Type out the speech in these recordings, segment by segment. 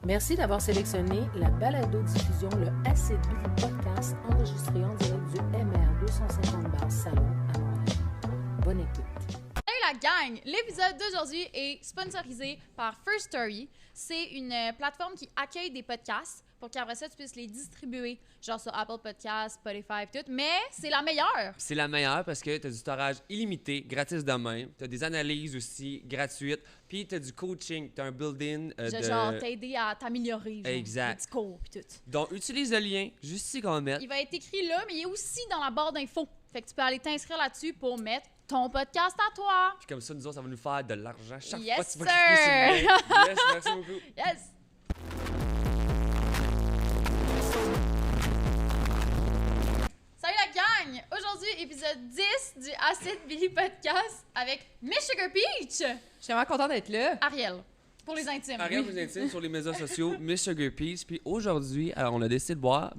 Merci d'avoir sélectionné la balado-diffusion Le Acid Billy Podcast enregistré en direct du MR 250 Bar Salon à Montréal. Bonne écoute. Salut la gang! L'épisode d'aujourd'hui est sponsorisé par First Story. C'est une plateforme qui accueille des podcasts pour qu'après ça, tu puisses les distribuer, genre sur Apple Podcasts, Spotify et tout. Mais c'est la meilleure! C'est la meilleure parce que tu as du storage illimité, gratis de même. Tu as des analyses aussi gratuites. Puis tu as du coaching, tu as un build-in Genre t'aider à t'améliorer. Genre, exact. Des petits cours et tout. Donc, utilise le lien, juste ici qu'on va mettre. Il va être écrit là, mais il est aussi dans la barre d'infos. Fait que tu peux aller t'inscrire là-dessus pour mettre ton podcast à toi. Puis comme ça, nous autres, ça va nous faire de l'argent chaque Yes, fois que tu vas cliquer sur le lien. Yes, merci beaucoup. Yes! Salut la gang! Aujourd'hui, épisode 10 du Acid Billy Podcast avec Miss Sugar Peach! Je suis vraiment contente d'être là. Ariel, pour les intimes. Ariel vous intime sur les médias sociaux, Miss Sugar Peach. Puis aujourd'hui, alors, on a décidé de boire,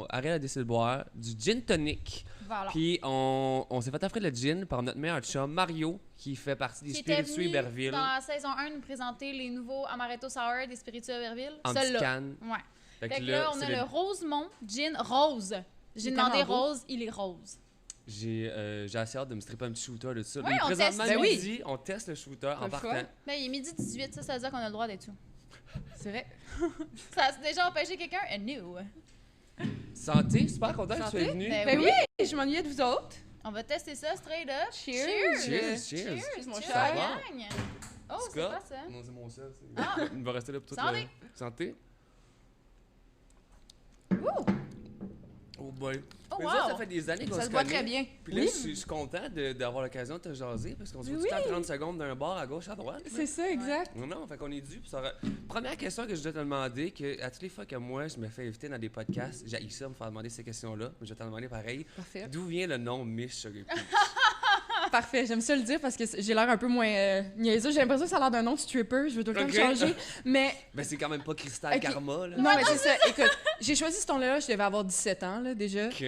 Ariel a décidé de boire du gin tonic. Voilà. Puis on s'est fait offrir le gin par notre meilleur chum, Mario, qui fait partie des Qui était Spiritueux venu Iberville. dans la saison 1 nous présenter les nouveaux Amaretto Sour des Spiritueux Iberville. En petite Celui-là. canne. Ouais. Fait Fait que là, on a le Rosemont Gin Rose. J'ai Il est demandé tellement beau. rose, il est rose. J'ai assez hâte de me stripper un petit shooter de ça. Oui, Mais on présentement, teste. Ben oui. midi, on teste le shooter en le partant. fun. Ben, il est midi 18, ça veut dire qu'on a le droit d'être sous. C'est vrai. Ça a déjà empêché quelqu'un? No. Santé, super content que tu Santé? sois venu. Ben Ben oui. oui, je m'ennuyais de vous autres. On va tester ça straight up. Cheers. Cheers, cheers. Cheers, mon cheers, cher. la Ça va? gang. Oh, c'est Scott? quoi ça? Non, c'est mon sel. Ah. Il va rester là pour toute Santé. Santé. Ouh. Oh boy. Oh, Mais wow. ça fait des années qu'on Ça se se voit connaît. très bien. Puis là, je suis content d'avoir l'occasion de te jaser parce qu'on se voit tout Oui. le temps 30 secondes d'un bar à gauche, à droite. C'est ça, exact. Non, fait qu'on est dû. Puis première question que je dois te demander, que à toutes les fois que moi, je me fais inviter dans des podcasts, j'haïs ça, me faire demander ces questions-là, mais je vais te demander pareil. Parfait. D'où vient le nom Miss Sugar Peach? Parfait, j'aime ça le dire parce que j'ai l'air un peu moins niaiseux. J'ai l'impression que ça a l'air d'un nom de stripper, je veux tout le temps le Ok. changer. Mais Ben, c'est quand même pas Crystal Ok. Karma, là. non, mais c'est ça. Écoute, j'ai choisi ce ton-là, je devais avoir 17 ans là, déjà. OK.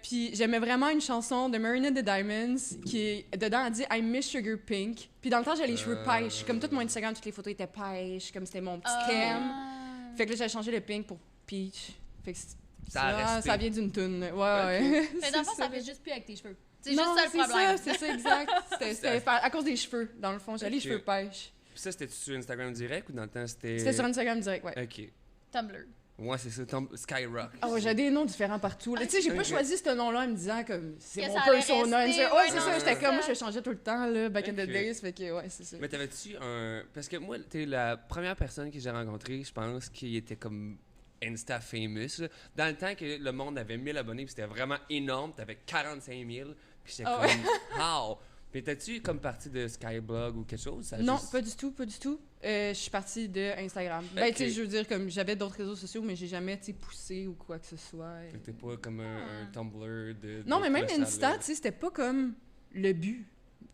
Puis j'aimais vraiment une chanson de Marina the Diamonds qui est dedans elle dit I miss sugar pink. Puis dans le temps j'avais les cheveux pêche, comme tout mon Instagram toutes les photos étaient pêche, comme c'était mon petit thème. Ah. Fait que là j'ai changé le pink pour peach. Fait que Ça a resté. ça vient d'une toune. Ouais. Mais dans le fond, ça fait juste plus avec tes cheveux. C'est Non, juste ça le problème. c'est ça exact. C'était à cause des cheveux dans le fond, j'avais les Ok. cheveux pêche. Puis ça, c'était sur Instagram direct ou dans le temps, c'était... C'était sur Instagram direct, ouais. OK. Tumblr. Ouais, c'est ça, Skyrock. Ah ouais, j'ai des noms différents partout. Tu sais, j'ai pas Ok. choisi ce nom-là en me disant comme c'est Que mon ça allait persona. rester, Ouais, ouais, c'est non, ça, c'est j'étais ça. comme moi je changeais tout le temps là, back in the Ok. days, fait que ouais, c'est ça. Mais t'avais-tu un... Parce que moi, t'es la première personne que j'ai rencontrée, je pense, qui était comme Insta famous. Là. Dans le temps que le monde avait 1000 abonnés, puis c'était vraiment énorme, t'avais 45 000, puis j'étais Ah comme... How? Puis t'as-tu comme partie de Skyblog ou quelque chose? Ça a Non, juste- pas du tout, pas du tout. Je suis partie de Instagram. Ben, Ok. tu sais, je veux dire, comme j'avais d'autres réseaux sociaux, mais j'ai jamais, tu sais, poussé ou quoi que ce soit. Fait que T'es pas comme un Tumblr de... Non, de mais même trouver ça Insta, là. tu sais, c'était pas comme le but.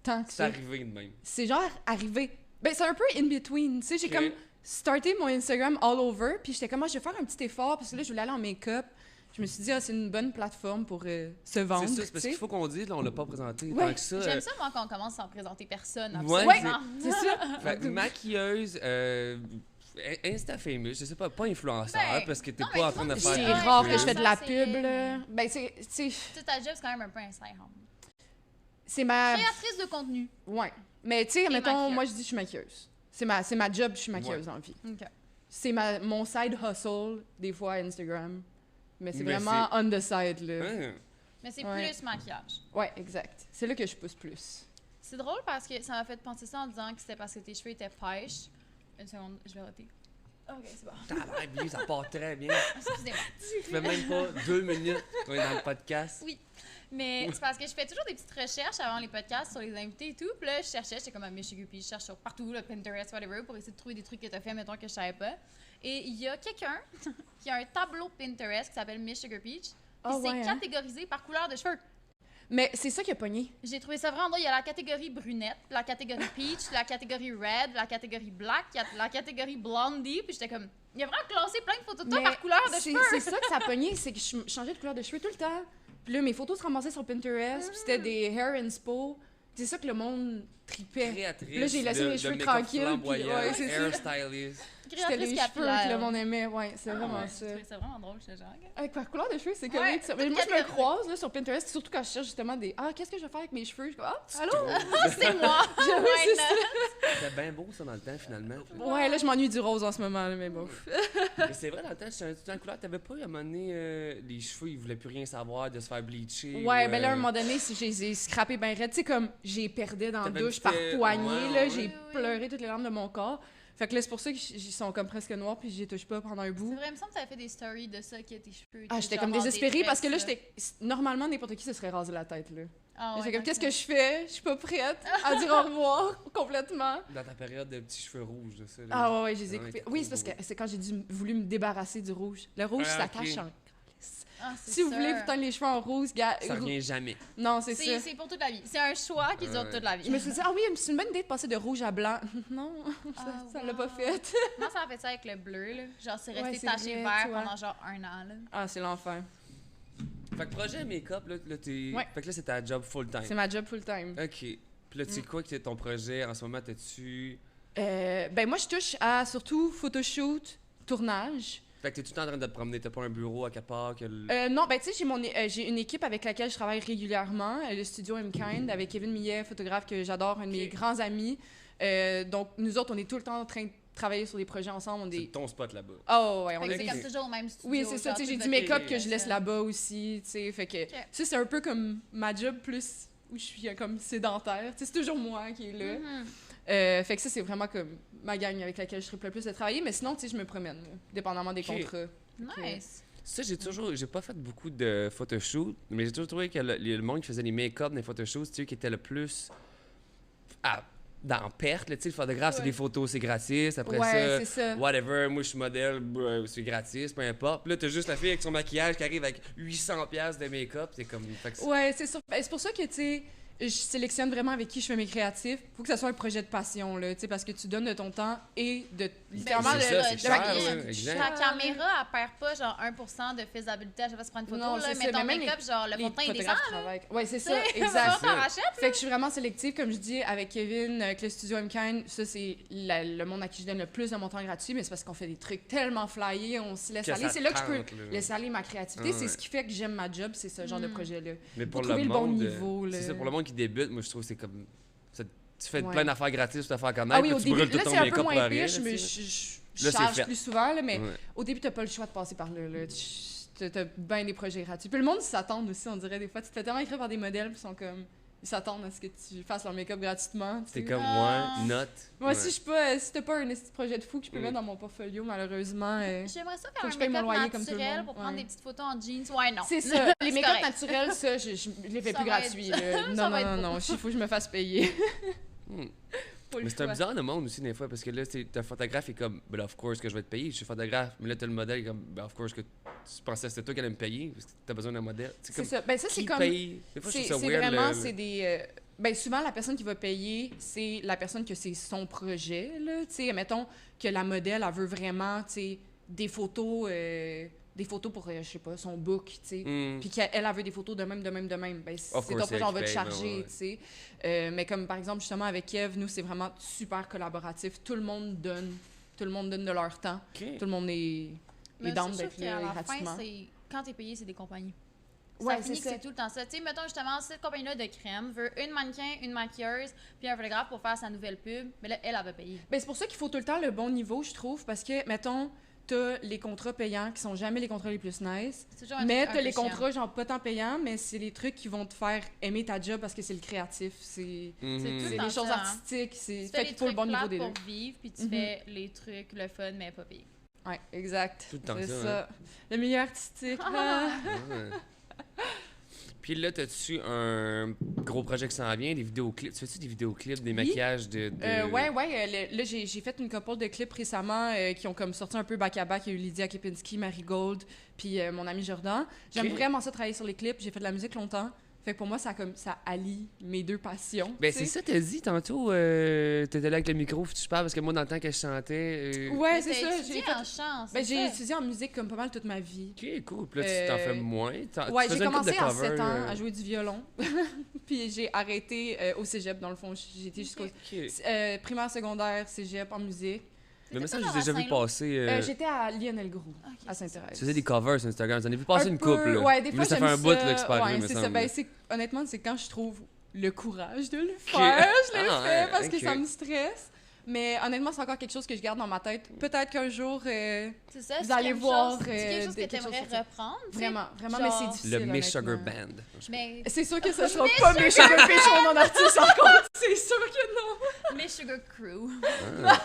Tant que C'est ça. arrivé de même. C'est genre arrivé. Ben, c'est un peu in between. Tu sais, j'ai Ok. comme starté mon Instagram all over, puis j'étais comme, ah, je vais faire un petit effort, parce que là, je voulais aller en make-up. Je me suis dit, ah, c'est une bonne plateforme pour se vendre. C'est ça, c'est tu parce sais. qu'il faut qu'on dise, là, on l'a pas présenté Ouais. tant que ça. J'aime ça, moi, quand on commence sans présenter personne. Ouais, Absolument. C'est ça. Fait que maquilleuse, Insta famous, je sais pas influenceur, Ben, parce que t'es non, mais pas en tout train le de monde faire... C'est Ouais, rare que je ça, fais de la c'est- pub, là. Ben, c'est Toute ta job, c'est quand même un peu Instagram. c'est ma... Créatrice de contenu. Ouais. Mais tu sais, Et mettons, maquilleuse. moi je dis je suis maquilleuse. C'est ma job, je suis maquilleuse en vie. OK. C'est mon side hustle, des fois à Instagram. Mais c'est Mais vraiment on the side, là. Hein? Mais c'est Ouais. plus maquillage. Ouais, exact. C'est là que je pousse plus. C'est drôle parce que ça m'a fait penser ça en disant que c'était parce que tes cheveux étaient pêches. Une seconde, je vais roter. OK, c'est bon. Ah, bien, ça part très bien. Excusez-moi. Ça fait même pas 2 minutes qu'on est dans le podcast. Oui. Mais c'est parce que je fais toujours des petites recherches avant les podcasts sur les invités et tout. Puis là, je cherchais, j'étais comme à Miss Sugar Peach, je cherche sur partout, le Pinterest, whatever, pour essayer de trouver des trucs que t'as fait, mettons, que je savais pas. Et il y a quelqu'un qui a un tableau Pinterest qui s'appelle Miss Sugar Peach. Puis Ah c'est ouais, hein? catégorisé par couleur de cheveux. Mais c'est ça qui a pogné. J'ai trouvé ça vraiment drôle. Il y a la catégorie brunette, la catégorie peach, la catégorie red, la catégorie black, la catégorie blondie. Puis j'étais comme... Il a vraiment classé plein de photos de toi Mais par couleur de c'est cheveux. c'est ça que ça a pogné, c'est que je changeais de couleur de cheveux tout le temps. Puis là, mes photos se ramassaient sur Pinterest, puis c'était des hair inspo. C'est ça que le monde tripais. Créatrice. Là, j'ai laissé de- mes de cheveux make-up tranquilles, puis flamboyant, ouais, c'est ça. hairstylist. C'était Créatrice les cheveux que le capillaire. monde aimait, ouais, c'est vraiment Ouais, ça. je trouvais ça vraiment drôle, j'étais genre. ok. Avec ma couleur de cheveux, c'est Ouais, correct. Ça. Mais toute moi, je me catégorie. croise là, sur Pinterest, surtout quand je cherche justement des qu'est-ce que je vais faire avec mes cheveux? Je suis comme, allô? C'est moi! J'avoue, Why c'est not? ça. C'était bien beau, ça, dans le temps, finalement. Ouais, là, je m'ennuie du rose en ce moment, là, mais bon. Mais c'est vrai, dans le temps, j'étais un étudiant en couleur. T'avais pas, à un moment donné, les cheveux, ils voulaient plus rien savoir de se faire bleacher. Ouais, ou, ben là, à un moment donné, si j'ai les scrappé bien raide, tu sais, comme j'ai perdé dans la T'avais douche une par petite- poignée, ouais, là, ouais. j'ai Oui, oui. pleuré toutes les larmes de mon corps. Fait que là, c'est pour ça qu'ils sont comme presque noirs, puis je les touche pas pendant un C'est bout. vrai, il me semble que t'avais fait des stories de ça, que tes cheveux. Ah, étaient j'étais genre comme en désespérée parce que là, détresse, normalement, n'importe qui se serait rasé la tête, là. Ah, J'étais ouais, comme, donc qu'est-ce ça- que je fais? Je suis pas prête à dire au revoir complètement. Dans ta période de petits cheveux rouges, de ça. là. Ah ouais, je les ai Ouais, coupés. t'es Oui, trop c'est parce que beau. c'est quand j'ai voulu me débarrasser du rouge. Le rouge Ah, s'attache ok. en... Ah, c'est Si vous sûr. voulez vous teindre les cheveux en rouge, gars... Ça revient jamais. Non, c'est ça. C'est pour toute la vie. C'est un choix qui dure Ouais. toute la vie. Je me suis dit, ah oui, c'est une bonne idée de passer de rouge à blanc. Non, ça l'a pas wow. fait. Moi, ça a fait ça avec le bleu, là. Genre, c'est Ouais, resté c'est taché vrai, vert toi. pendant genre 1 an, là. Ah, c'est l'enfer. Fait que projet make-up, là, t'es. Ouais. Fait que là, c'est ta job full-time. C'est ma job full-time. Ok. Puis là, tu sais quoi que c'est ton projet en ce moment? T'as-tu. Ben moi, je touche à surtout photoshoot, tournage. Fait que t'es tout le temps en train de te promener. T'as pas un bureau à quelque part que le- Non, ben tu sais, j'ai une équipe avec laquelle je travaille régulièrement, le studio M-Kind, avec Kevin Millet, photographe que j'adore, un de mes Ok. grands amis. Donc, nous autres, on est tout le temps en train de travailler sur des projets ensemble. On C'est est... ton spot là-bas. Oh, ouais, on Fait que est... c'est comme toujours au même studio. Oui, c'est ça, genre, tu sais, j'ai toute du votre make-up vie, que je laisse ça. là-bas aussi, tu sais, fait que... Ok. Ça, c'est un peu comme ma job plus où je suis comme sédentaire, tu sais, c'est toujours moi qui est là. Mhm. Fait que ça, c'est vraiment comme ma gang avec laquelle je triple le plus de travailler, mais sinon, tu sais, je me promène, là, dépendamment des Ok. contrats. Nice. Ça, j'ai pas fait beaucoup de photoshoots, mais j'ai toujours trouvé que le monde qui faisait les make-up dans les photoshoots, c'est eux qui étaient le plus dans perte. Là, tu sais, le photographe, c'est Ouais. des photos, c'est gratis. Après Ouais, c'est ça, ça. whatever, moi je suis modèle, c'est gratis, peu importe. Puis là, t'as juste la fille avec son maquillage qui arrive avec 800$ de make-up. C'est comme. Fait que Ouais, c'est sûr. Ben, c'est pour ça que, tu sais, je sélectionne vraiment avec qui je fais mes créatifs. Faut que ça soit un projet de passion, là, tu sais, parce que tu donnes de ton temps et de littéralement c'est de- ça, c'est de cher, maquiller. ouais, exact. Ta caméra, elle perd pas genre 1% de faisabilité à chaque fois que tu prends une photo, Non, là, c'est mais ça, ton mais même make-up, genre le Les fond de teint, il descend, photographes là. travaillent. Ouais, c'est Tu ça, sais, exact. t'en rachètes. Fait que je suis vraiment sélective, comme je dis, avec Kevin, avec le studio M-Kind. Ça, c'est le monde à qui je donne le plus de mon temps gratuit, mais c'est parce qu'on fait des trucs tellement flyés, on se laisse Que aller. ça C'est là que je peux tente, là. laisser aller ma créativité. Ah C'est ouais. ce qui fait que j'aime ma job, c'est ce genre de projet-là. Mais pour Faut trouver le le bon monde, niveau, là. c'est ça, pour le monde qui débute, moi je trouve que c'est comme. Tu fais Ouais. plein d'affaires gratis pour te faire connaître, Ah oui, puis au tu début, brûles tout là, ton c'est un peu make-up pour moins rien. pire, là, je tu sais. je Là, c'est charge fait. plus souvent, là, mais Ouais. au début, t'as pas le choix de passer par là. T'as bien des projets gratuits. Puis le monde s'attend aussi, on dirait, des fois. Tu te fais tellement écrire par des modèles, puis ils sont comme... Ils s'attendent à ce que tu fasses leur make-up gratuitement. tu sais. C'est comme, Ah. ouais, note. Moi, Ouais. si je suis pas... si t'as pas un petit projet de fou que je peux Mm. mettre dans mon portfolio, malheureusement... J'aimerais ça Faut faire que un je paye mon make-up loyer comme tout le naturel monde. pour prendre Ouais. des petites photos en jeans. Ouais, non. C'est ça. Les make-up correct. naturels, ça, je les fais Ça plus va gratuits. être- là. ça Non, va être non, beau. non. Il faut que je me fasse payer. Hmm. Pas le Mais c'est un choix. bizarre de monde aussi, des fois, parce que là, t'as un photographe et comme, ben, of course que je vais te payer, je suis photographe. Mais là, t'as le modèle comme, ben, of course que tu pensais que c'était toi qui allais me payer, parce que t'as besoin d'un modèle. C'est ça. Ben, ça, c'est Qui comme... paye? Des fois, je C'est trouve ça c'est weird. vraiment, c'est des... ben souvent, la personne qui va payer, c'est la personne que c'est son projet, là. Tu sais, mettons que la modèle, elle veut vraiment, tu sais, des photos pour, je sais pas, son book, tu sais. Hmm. Puis qu'elle elle veut des photos de même. Ben, c'est Of ton course, projet, c'est on elle va te qui paye, charger, ouais, ouais. tu sais. Mais comme, par exemple, justement, avec Kev, nous, c'est vraiment super collaboratif. Tout le monde donne de leur temps. Ok. Tout le monde est Mais down ça, je d'être trouve qu'à là la gratuitement. fin, c'est quand t'es payé, c'est des compagnies. Ouais, Ça finit c'est que ça. c'est tout le temps ça. Tu sais, mettons justement, cette compagnie-là de crème veut une mannequin, une maquilleuse, puis un photographe pour faire sa nouvelle pub, mais là, elle va payer. Ben, c'est pour ça qu'il faut tout le temps le bon niveau, je trouve, parce que, mettons, t'as les contrats payants qui sont jamais les contrats les plus nice, C'est toujours un mais truc un t'as peu les chiant. contrats genre pas tant payants, mais c'est les trucs qui vont te faire aimer ta job parce que c'est le créatif, c'est Mhm. C'est tout c'est le temps les choses ça, hein. artistiques, c'est Tu fais fait les qu'il faut le trucs bon niveau plates des deux. pour vivre, puis tu Mhm. fais les trucs, le fun, mais pas payé. Ouais, exact. Tout le temps C'est ça, ça. Le milieu artistique. ah. Ouais. Puis là, t'as-tu un gros projet qui s'en vient, des vidéoclips? Tu fais-tu des vidéoclips, des maquillages de... Ouais. Là, j'ai fait une couple de clips récemment qui ont comme sorti un peu back-à-back. Il y a eu Lydia Kepinski, Marie Gold, puis mon ami Jordan. J'aime Ok. vraiment ça, travailler sur les clips. J'ai fait de la musique longtemps. Fait que pour moi, ça allie mes deux passions. Ben, tu c'est sais. ça, t'as dit tantôt, t'étais là avec le micro, puis tu parles, parce que moi, dans le temps que je chantais. Ouais, Mais c'est t'as ça. étudié en chant, Ben, c'est j'ai ça. étudié en musique comme pas mal toute ma vie. Ok, cool. Puis là, tu t'en fais moins. Ouais, Tu j'ai faisais une couple commencé de à covers, 7 ans à jouer du violon. Puis j'ai arrêté au cégep, dans le fond. J'ai été jusqu'au Ok. primaire, secondaire, cégep en musique. Mais ça, T'étais j'ai pas déjà dans vu Saint-Lô? passer. J'étais à Lionel Groux, Ok, à c'est ça. Sainte-Thérèse. Tu faisais des covers sur Instagram. J'en ai vu passer Un une peu, couple. Là. Ouais, des Mais fois, là, ça fait j'aime un bout là, que c'est pas arrivé, ouais, me c'est ça. semble. Ben, honnêtement, c'est quand je trouve le courage de le faire, je le Ah, fais ouais, parce que ok. ça me stresse. Mais honnêtement, c'est encore quelque chose que je garde dans ma tête. Peut-être qu'un jour, C'est ça, Vous allez voir, C'est quelque chose que quelque chose t'aimerais comme ça. reprendre, tu sais? vraiment, Genre- mais c'est difficile. Le Miss Sugar honnêtement. Band. Mais C'est sûr que ce sera pas mes Sugar Fish ou mon artiste en compte. C'est sûr que non. Miss Sugar Crew. Ah.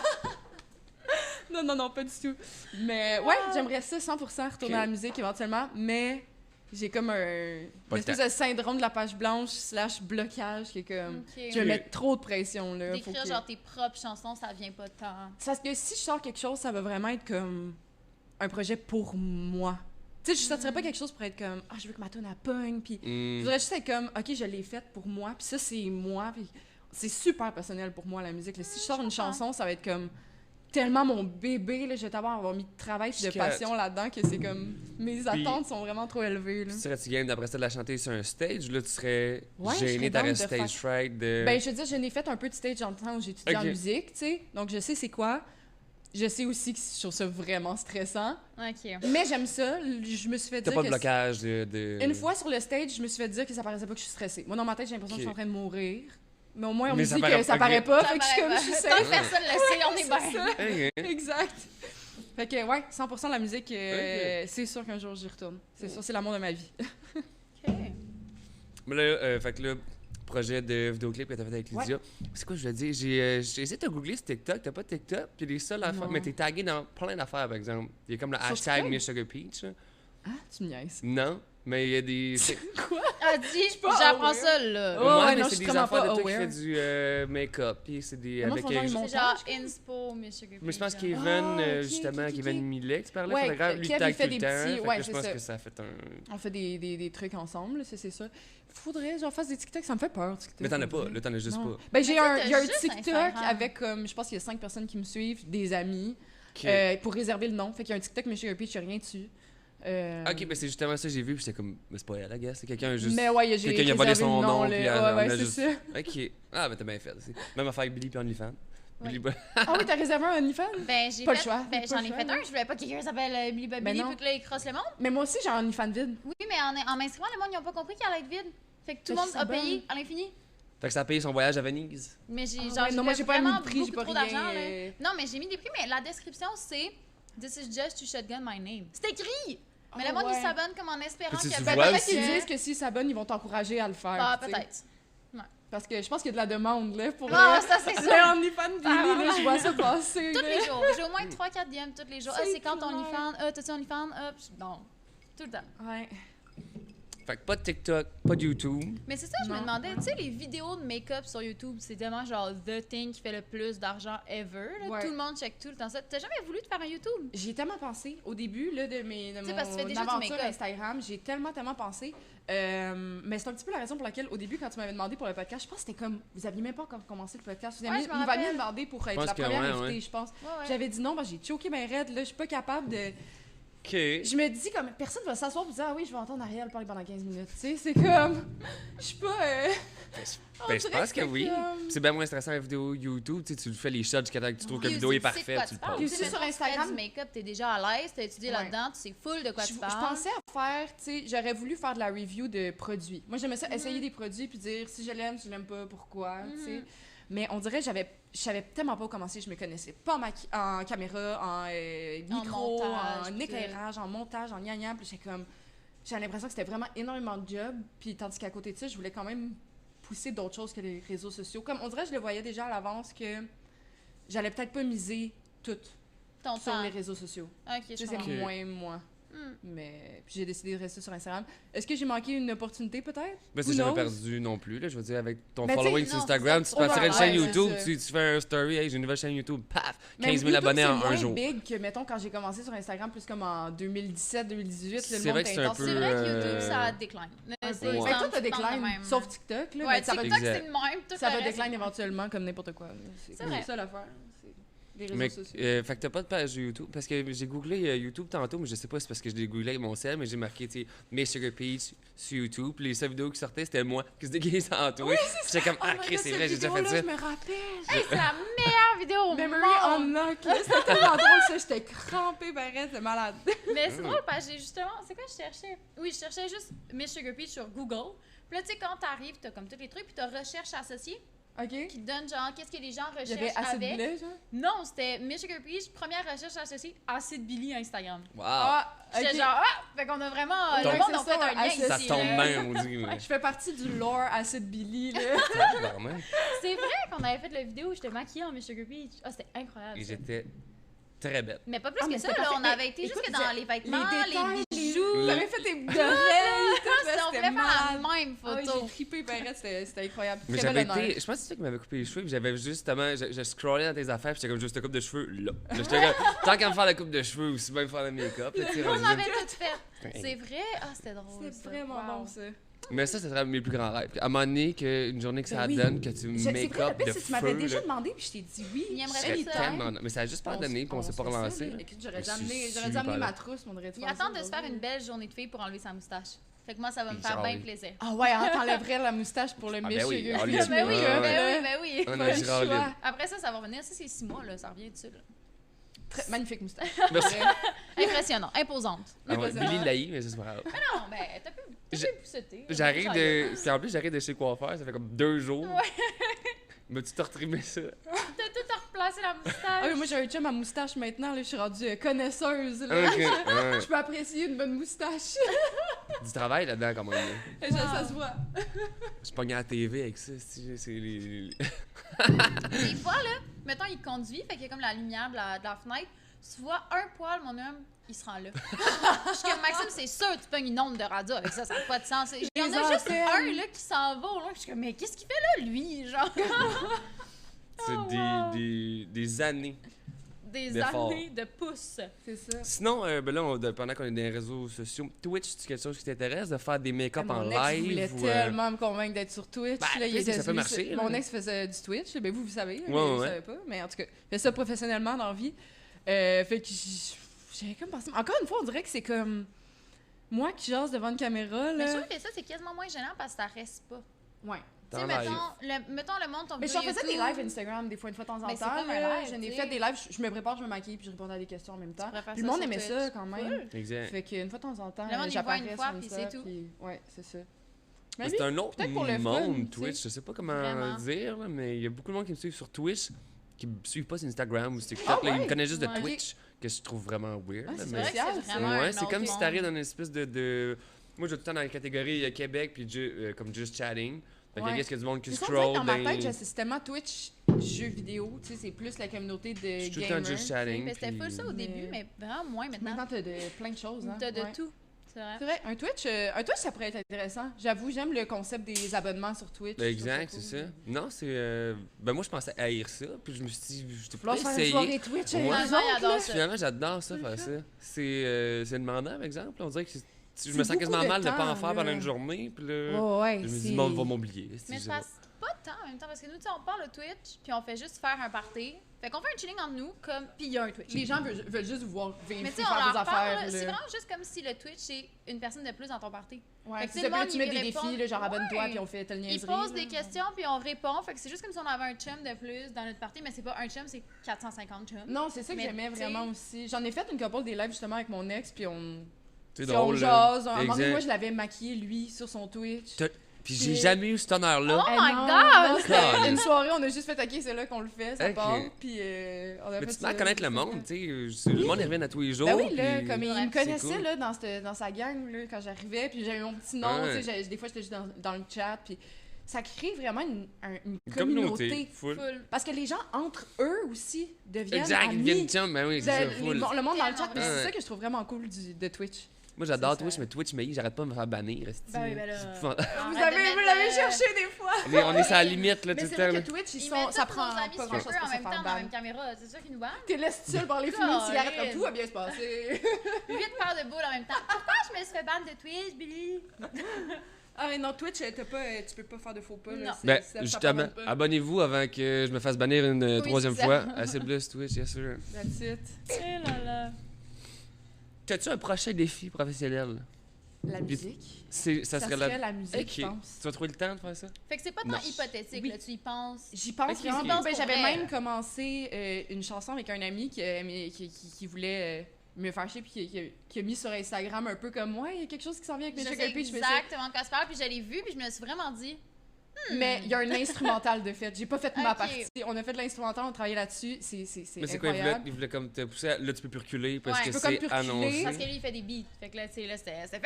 Non, pas du tout. Mais ouais, j'aimerais ça 100% retourner Ok. à la musique éventuellement, mais j'ai comme une Pas de espèce temps. de syndrome de la page blanche / blocage qui est comme... Ok. Je vais mettre trop de pression, là. faut D'écrire que- genre tes propres chansons, ça vient pas tant. Parce que si je sors quelque chose, ça va vraiment être comme un projet pour moi. Tu sais, je sortirais pas quelque chose pour être comme « Ah, je veux que ma tune elle pogne », puis je voudrais juste être comme « Ok, je l'ai faite pour moi », puis ça, c'est moi, puis c'est super personnel pour moi, la musique. Là. Si je sors une chanson, ça va être comme tellement mon bébé, là, je vais avoir mis de travail et de Jusqu'à- passion là-dedans que c'est comme... Mes attentes sont vraiment trop élevées, là. Tu serais-tu game d'après ça de la chanter sur un stage? Là, tu serais Ouais, je serais gêné down d'arrêter de stage fright de... Ben, je veux dire, je n'ai fait un peu de stage dans le temps où j'étudiais en Ok. musique, tu sais, donc je sais c'est quoi. Je sais aussi que je trouve ça vraiment stressant. Ok. Mais j'aime ça. Je me suis fait T'as dire pas de que blocage de... une fois sur le stage, je me suis fait dire que ça paraissait pas que je suis stressée. Moi, dans ma tête, j'ai l'impression que je suis en train de mourir. Mais au moins, on Mais me ça dit paraît- que ça ok. paraît pas. Ça Fait que je suis paraît comme, je pas. suis Tant safe. que personne le sait, on est C'est bien. Ok. ça. Exact. Fait que, ouais, 100% de la musique, c'est sûr qu'un jour j'y retourne. C'est sûr, c'est l'amour de ma vie. Ok. Mais là, fait que là, projet de vidéoclip que t'as fait avec Lydia. C'est quoi je voulais dire? J'ai essayé de te googler sur TikTok. T'as pas de TikTok? Puis les seules affaires... Non. Mais t'es tagué dans plein d'affaires, par exemple. Il y a comme le Sur hashtag TikTok? Miss Sugar Peach. là. Ah, tu me niaises. Non, mais il y a des... Ah, dis, pas j'apprends aware. ça, là. Oh, ouais, ouais, mais non, c'est je des suis vraiment affaires de pas toi qui aware. fait du make-up. Puis c'est des... Comment avec... ils font genre, ils C'est genre montage, inspo, Miss Sugar Mais je pense Peach, genre. qu'Evan, Ah, ok, justement, ok, qu'Evan ok. Millet, tu parlais, Ouais, faudrait grave, lui Kev, il tag fait tout le des temps. petits- Fait ouais, que je c'est pense ça. que ça fait un... On fait des trucs ensemble, c'est ça. Faudrait que j'en fasse des TikTok, ça me fait peur, TikTok. Mais t'en as pas, là, t'en as juste Non. pas. Ben, j'ai Mais un, toi, il y a un t'as juste TikTok Instagram. avec comme, je pense qu'il y a 5 personnes qui me suivent, des amis, Ok, pour réserver le nom. Fait qu'il y a un TikTok, mais Sugar Peach, il n'y a rien dessus. Ok, ben c'est justement ça que j'ai vu, puis j'étais comme, mais c'est pas elle, la gars, c'est quelqu'un juste. Mais ouais, j'ai quelqu'un qui a volé réservé son le nom, nom, là. puis Ouais, on a c'est juste- ça. Ok. Ah, ben t'as bien fait aussi. Même affaire avec Billy puis OnlyFans. Oui. Billy Boy. Ah oui, t'as réservé un OnlyFans? Ben, j'ai Pas le fait, choix. ben, Pas j'en le ai choix, fait là. un, je voulais pas que quelqu'un s'appelle Billy Ben Bobby, non. puis que là, il crosse le monde. Mais moi aussi, j'ai un OnlyFans vide. Oui, mais en m'inscrivant, le monde, ils ont pas compris qu'elle allait être vide. Fait que tout Fait le que monde c'est a bon. payé à l'infini. Fait que ça a payé son voyage à Venise. Mais j'ai, Ah genre, ouais, j'ai non, moi, fait j'ai pas mis vraiment de prix, j'ai beaucoup pas trop rien. d'argent, là. Non, mais j'ai mis des prix, mais la description, c'est This is just to shotgun my name. C'est écrit! Mais Ah le monde, ouais. il s'abonne comme en espérant Puis tu que vois Peut-être aussi- qu'ils disent que s'ils s'abonnent, ils vont t'encourager à le faire. Ah, tu sais. peut-être. Parce que je pense qu'il y a de la demande, là, pour Ah, ça, c'est le ça. OnlyFans Billy, là, je vois ça passer, Tous là. les jours. J'ai au moins 3-4 DM tous les jours. Ah, C'est c'est quand ton clair. OnlyFans? Ah, t'as-tu OnlyFans? Ah, non. Tout le temps. Ouais. Fait que pas de TikTok, pas de YouTube. Mais c'est ça, je me Non. demandais, tu sais, les vidéos de make-up sur YouTube, c'est tellement genre the thing qui fait le plus d'argent ever. Là. Ouais. Tout le monde check tout le temps ça. T'as jamais voulu te faire un YouTube? J'ai tellement pensé au début là, de sais, parce que tu fais mon déjà du aventure make-up. Instagram, j'ai tellement pensé. Mais c'est un petit peu la raison pour laquelle, au début, quand tu m'avais demandé pour le podcast, je pense que c'était comme, vous aviez même pas encore commencé le podcast. Vous Ouais, aviez je m'en vous m'aviez rappelle. demandé pour être pense la que première ouais, invitée, ouais. je pense. Ouais, ouais. J'avais dit non, j'ai choqué ben raide, là, je suis pas capable de... Ok. Je me dis comme, personne va s'asseoir et dire, ah oui, je vais entendre Ariel parler pendant 15 minutes, tu sais, c'est comme, je suis pas... Ben, je pense que oui. comme- C'est bien moins stressant la vidéo YouTube. Tu sais, tu le fais les shots jusqu'à temps que tu trouves que la Puis vidéo est tu sais de parfaite, quoi tu le parles. Puis passes. aussi Tu sais, sur mettons, tu fais Instagram- du make-up, t'es déjà à l'aise, t'as étudié Ouais. là-dedans, tu sais full de quoi tu Je parles. pensais à faire, tu sais, j'aurais voulu faire de la review de produits. Moi, j'aimais ça, essayer des produits puis dire si je l'aime, si je l'aime pas, pourquoi, tu sais. Mais on dirait, je savais tellement pas où commencer. Je me connaissais pas en caméra, en micro, montage, en puis éclairage, en montage, en gna puis j'avais l'impression que c'était vraiment énormément de job. Puis tandis qu'à côté de ça, je voulais quand même pousser d'autres choses que les réseaux sociaux. Comme on dirait, je le voyais déjà à l'avance que j'allais peut-être pas miser tout ton sur temps. les réseaux sociaux. Ok, Tu je sais, c'est comprends. Ok. moins moi. Mais puis j'ai décidé de rester sur Instagram. Est-ce que j'ai manqué une opportunité, peut-être? Ben, c'est Who jamais knows? perdu non plus, là. Je veux dire, avec ton Ben, following t'sais, sur non, Instagram, c'est tu ça. partirais une Ouais, chaîne c'est YouTube, ça. tu fais un story, hey, j'ai une nouvelle chaîne YouTube, paf, 15 000 YouTube, abonnés en c'est un moins jour. big que, mettons, quand j'ai commencé sur Instagram, plus comme en 2017-2018. C'est vrai que c'est un peu... C'est vrai que YouTube, euh, ça décline. Un C'est peu. Ouais. Ben, tout a de décline, même. sauf TikTok. Là, Ouais, mais ça va, TikTok, Exact. c'est le même. Tout ça le va reste, décline éventuellement comme n'importe quoi. Là. C'est vrai. ça l'affaire. C'est les réseaux Mais, sociaux. fait que t'as pas de page YouTube, parce que j'ai googlé YouTube tantôt, mais je sais pas si c'est parce que je l'ai googlé avec mon sel, mais j'ai marqué, tu sais, Miss Sugar Peach sur YouTube, puis les seules vidéos qui sortaient, c'était moi qui se déguise en toi. J'étais comme, ah, my Chris, God, c'est cette vrai, j'ai déjà fait vidéo-là, ça. Je me rappelle. Hey, c'est la meilleure vidéo au Memory monde! Unlock. là, C'était tellement drôle, ça. J'étais crampée, pareil, c'est malade. Mais c'est drôle parce que j'ai justement. C'est quoi je cherchais? Oui, je cherchais juste Miss Sugar Peach sur Google. Puis là, tu sais, quand t'arrives, t'as comme tous les trucs, puis t'as recherche associée OK? qui te donne genre qu'est-ce que les gens Il y avait recherchent assez de avec. blé, genre? Non, c'était Miss Sugar Peach, première recherche associée, acide Billy Instagram. Wow! Ah, J'étais OK. genre, ah! Fait qu'on a vraiment. Donc, le monde c'est a fait ça, un lien acide- Ça ici. tombe là. bien, on dit. ouais. Je fais partie du lore Acid Billy, là. Tabarnak. C'est vrai qu'on avait fait la vidéo où j'étais maquillée en Miss Sugar Peach. Ah, c'était incroyable. Et ça. j'étais très bête. Mais pas plus Ah, mais que ça, c'était là, parfait. on avait été Écoute, jusque dans les vêtements, détails, les bijoux. Vous avez fait des boucles d'oreilles, tout, On là, voulait c'était faire malade. la même Ah oui, photo. j'ai trippé, pareil, c'était incroyable. Mais Très j'avais bel honneur. été. Je pense que c'est toi qui m'avais coupé les cheveux, puis j'avais justement. Je scrollais dans tes affaires, puis j'étais comme juste une coupe de cheveux là. Là, j'étais comme, tant qu'à me faire la coupe de cheveux, aussi bien me faire le make-up. Là, tu sais, On rendu avait là. tout fait. C'est vrai? Ah, c'était drôle. C'était ça. vraiment Wow. bon, ça. Mais ça serait mes plus grands rêves. À un moment donné, une journée que ça Ben oui. donne, que tu C'est vrai, le make-up pire, de c'est que tu m'avais feu. déjà là, demandé, puis je t'ai dit oui. Il aimerait ce serait ça. tellement. Mais ça a juste pas donné, puis on s'est pas relancé. là. Écoute, j'aurais Je dû suis amener super amené là. ma trousse, mais on aurait dû Il faire ça attend de se faire aujourd'hui. une belle journée de fille pour enlever sa moustache. Fait que moi, ça va me Et faire genre, bien oui. plaisir. Ah ouais, hein, t'enlèverais la moustache pour le Ah, ben Miss oui, Sugar ah, Peach lui, Ben oui, ouais, ben ouais. oui, ben oui. On Pas a le Girard choix. Lune. Après ça, ça va revenir. Ça, c'est 6 mois, là. Ça revient dessus, là. Magnifique moustache. Merci. Impressionnant, imposante. Ah ouais, Impressionnant. Billy Laï, mais ça, c'est pas grave. Non, ben, t'as pu Je- pousseter. J'arrive de. Puis en plus, j'arrive de chez coiffeur, ça fait comme 2 jours. Mais tu t'as retrimé ça. T'as tout replacé la Ah moustache. oui, moi j'ai un chum à moustache maintenant, là, je suis rendue connaisseuse. Là. Ok. Ouais. Je peux apprécier une bonne moustache. Du travail là-dedans, quand même. là. Ça se voit. Je pognais à la TV avec ça. C'est les. Des fois, là, mettons, il conduit, fait qu'il y a comme la lumière de la fenêtre. Tu vois un poil, mon homme, il se rend là. Je suis comme, Maxime, c'est sûr, tu pognes une onde de radio avec ça, ça n'a pas de sens. Il y en a juste antennes. un, là, qui s'en va au loin. Je suis comme, mais qu'est-ce qu'il fait là, lui, genre? C'est wow. des années. Des D'effort. années de pouces. C'est ça. Sinon, ben là, pendant qu'on est dans les réseaux sociaux, Twitch, c'est quelque chose qui t'intéresse de faire des make-up en Mon ex live? voulait ou, tellement me convaincre d'être sur Twitch. Ben, là, peut-être que ça peut marcher, là. Mon ex faisait du Twitch. Ben, vous savez, là, mais Ouais, vous ouais. savez pas. Mais en tout cas, il fait ça professionnellement dans la vie. Fait que j'avais comme pensé... Encore une fois, on dirait que c'est comme... Moi qui jase devant une caméra, Mais je là... trouve que ça, c'est quasiment moins gênant parce que ça reste pas. Ouais. Tu sais, Dans live. mettons le monde, ton Mais vidéo j'en faisais des YouTube, lives Instagram des fois, une fois de temps en Mais c'est temps. comme un là. live, J'en ai tu fait sais. des lives, je me prépare, je me maquille, puis je répondais à des questions en même temps. pourrais faire Puis ça le monde sur aimait Twitch. ça quand même. Exact. Fait qu'une fois de temps en temps, Le monde, il voit j'apparais une fois, sur puis Insta, c'est tout. puis- Ouais, c'est ça. Mais Mais c'est oui, un autre peut-être pour le fun, monde, tu sais. Twitch. Je sais pas comment Vraiment. dire, là, mais il y a beaucoup de monde qui me suivent sur Twitch qui me suivent pas sur Instagram ou sur TikTok. Ah là, ils me ouais? connaissent juste de Ouais. Twitch, que je trouve vraiment weird. Ah, là, c'est mais- vrai que spécial, c'est ça. vraiment Ouais, un c'est autre comme si monde. t'arrives dans une espèce de. Moi, je vais tout le temps dans la catégorie Québec, puis comme Just Chatting. Fait que Ouais. qu'est-ce qu'il y a du monde qui Mais ça, on dirait que scroll dans ma dans- tête, j'associe tellement Twitch jeux vidéo. Tu sais, c'est plus la communauté de Je suis tout le gamers. temps Just Chatting. Mais c'était puis- full ça au début, mais vraiment moins maintenant. Maintenant, t'as de plein de choses. Hein? T'as de Ouais. tout. C'est vrai. C'est vrai, un Twitch, ça pourrait être intéressant. J'avoue, j'aime le concept des abonnements sur Twitch. Ben, Je trouve exact, cool. c'est ça. Non, c'est. Ben, moi, je pensais haïr ça, puis je me suis dit, je t'ai Falloir pas se faire une essayé. soirée Twitch avec Ouais. les Finalement, il autres, adore là. ça. Finalement, j'adore ça, faire ça. C'est demandant, par exemple. On dirait que je C'est me sens quasiment beaucoup de mal de pas en temps, faire là. pendant une journée, puis là. Ouais, ouais, Je me c'est- dis, bon, on va m'oublier. Mais je passe pas de temps en même temps parce que nous, tu sais, on parle de Twitch, puis on fait juste faire un party. Fait qu'on fait un chilling entre nous, comme, puis il y a un Twitch. Les gens veulent juste vous voir vivre, Mais tu sais, faire on vos leur parle, affaires. là, c'est là. vraiment juste comme si le Twitch, c'est une personne de plus dans ton party. Ouais, Fait que c'est tout le ça, puis là, monde, tu il mets des répond. défis, là, genre abonne-toi, Ouais. puis on fait telle Ils niaiserie. posent là. des questions, puis on répond. Fait que c'est juste comme si on avait un chum de plus dans notre party, mais c'est pas un chum, c'est 450 chums. Non, c'est ça que Mais j'aimais tu sais- vraiment aussi. J'en ai fait une couple des lives justement avec mon ex, puis on. C'est puis drôle. on là. jase. À un moment donné, Exact. moi, je l'avais maquillé, lui, sur son Twitch. Puis j'ai jamais eu cet honneur-là. Oh Eh my non, God! non, c'était Caliste. une soirée, on a juste fait OK, c'est là qu'on le fait, ça Ok. part. Puis on a Mais fait tu te ça, mets à connaître le c'est monde, ça. tu sais. Le monde, il revient à tous les jours. Ben oui, là, puis- comme il Ouais, me c'est connaissait cool. là, dans sa gang là, quand j'arrivais, puis j'avais mon petit nom, Ouais. tu sais, des fois j'étais juste dans le chat, puis ça crée vraiment une communauté. communauté. Full. Full. Parce que les gens, entre eux aussi, deviennent Exact, ils amis. deviennent chum, ben oui, c'est ça, full. Le monde dans le chat, Tellement mais c'est vrai. ça que je trouve vraiment cool de Twitch. Moi, j'adore C'est Twitch, ça. mais Twitch, mais j'arrête pas de me faire bannir. esti. Ben oui, ben là. C'est épouvantable. Vous Arrête de vous mettre, l'avez cherché des fois. On est sur la limite, là, Mais tout c'est le temps. vrai là. que Twitch, Ils ça mettent prend tous nos amis pas sur grand-chose eux pour en se même temps faire dans la même ban. caméra. C'est ça qui nous banne? T'es laissé tout seul par les fumer une cigarette comme Horrible. tout va bien se passer. 8 paires de boules en même temps. Pourquoi je me suis fait ban de Twitch, Billy? Ah mais non, Twitch, tu peux pas faire de faux pas. Là. Non. Ben, Ça justement, pardonne pas. abonnez-vous avant que je me fasse bannir une Oui, troisième c'est ça. fois. Assez plus Twitch, yes sir. That's it. Eh là là. T'as-tu un prochain défi professionnel? La musique. Ça serait la... musique, Ok. je pense. Tu vas trouver le temps de faire ça? Fait que c'est pas tant Non. hypothétique, Oui. là, tu y penses. J'y pense Ok, vraiment. ok. Ben, Pour j'avais vrai. même commencé une chanson avec un ami qui voulait me faire chier puis qui a mis sur Instagram un peu comme moi, il y a quelque chose qui s'en vient avec Je mes sais Sugar Peach. exactement de quoi tu parles, puis je l'ai vu, puis je me suis vraiment dit... Mais il y a un instrumental de fait. J'ai pas fait ma Ok. partie. On a fait de l'instrumental, on travaillait là-dessus. C'est Mais c'est quoi, incroyable. il voulait comme te pousser, là tu peux plus reculer parce Ouais. que Tu peux comme c'est plus reculer. annoncé. Parce que lui, il fait des beats. Fait que là, tu sais, là, c'était fait,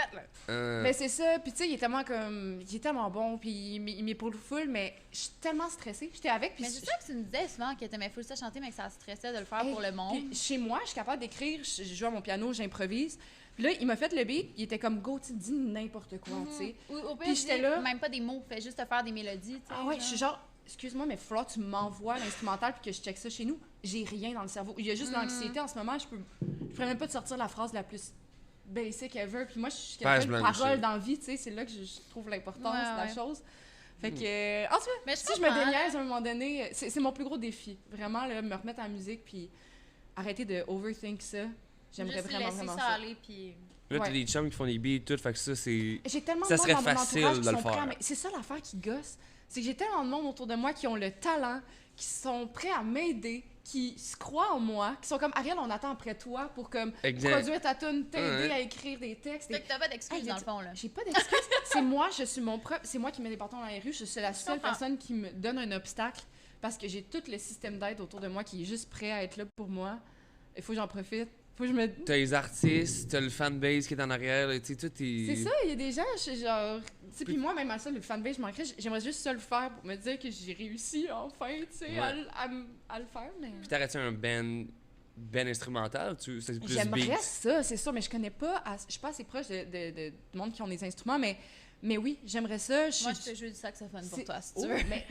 là. Mais c'est ça. Puis tu sais, il est tellement bon. Puis il m'épaule full, mais je suis tellement stressée. J'étais avec. Puis Mais c'est ça que tu me disais souvent, que t'aimais full ça chanter, mais que ça stressait de le faire Hey, pour le monde. puis chez moi, je suis capable d'écrire, je joue à mon piano, j'improvise. Puis là, il m'a fait le beat, il était comme go, tu dis n'importe quoi, tu sais. Ou au Puis pire, j'étais dis là. même pas des mots, fais juste te faire des mélodies, tu sais. Ah ouais, genre. je suis genre, excuse-moi, mais Flore, tu m'envoies l'instrumental puis que je check ça chez nous. J'ai rien dans le cerveau. Il y a juste l'anxiété en ce moment, je pourrais même pas te sortir la phrase la plus basic ever. Puis moi, je suis Page quelqu'un de blanche. parole dans la vie, tu sais, c'est là que je trouve l'importance Ouais, de la ouais. chose. Fait que, en tout cas, Mais je si je me comprends, là. déniaise à un moment donné, c'est mon plus gros défi. Vraiment, là, me remettre à la musique puis arrêter de overthink ça. J'aimerais Juste vraiment, laisser vraiment ça ça. aller, puis... Là, t'as Ouais. des chums qui font des beats, tout, fait que ça, c'est. J'ai tellement Ça de monde serait dans mon facile entourage qui de le sont prêts faire. mais c'est ça l'affaire qui gosse. C'est que j'ai tellement de monde autour de moi qui ont le talent, qui sont prêts à m'aider, qui se croient en moi, qui sont comme Ariel, on attend après toi pour comme Exact. produire ta tune, t'aider Ouais. à écrire des textes. Fait que t'as pas d'excuses, Hey, dans le fond, là. J'ai pas d'excuses. C'est moi, je suis mon propre. C'est moi qui mets des bâtons dans les rues. Je suis la seule comprends. personne qui me donne un obstacle parce que j'ai tout le système d'aide autour de moi qui est juste prêt à être là pour moi. Il faut que j'en profite. Faut que je me. T'as les artistes, t'as le fanbase qui est en arrière, tu sais, tout est. C'est ça, il y a des gens, je suis genre. Tu sais, puis moi, même à ça, le fanbase, je manquerais. J'aimerais juste ça le faire pour me dire que j'ai réussi enfin, tu sais, Ouais. à le faire. Mais. Puis t'arrêtes un ben instrumental, c'est plus J'aimerais beat. ça, c'est sûr, mais je connais pas. Je suis pas assez proche de monde qui ont des instruments, mais oui, j'aimerais ça. Moi, je te joue du saxophone pour c'est- toi, si Oh, tu veux. mais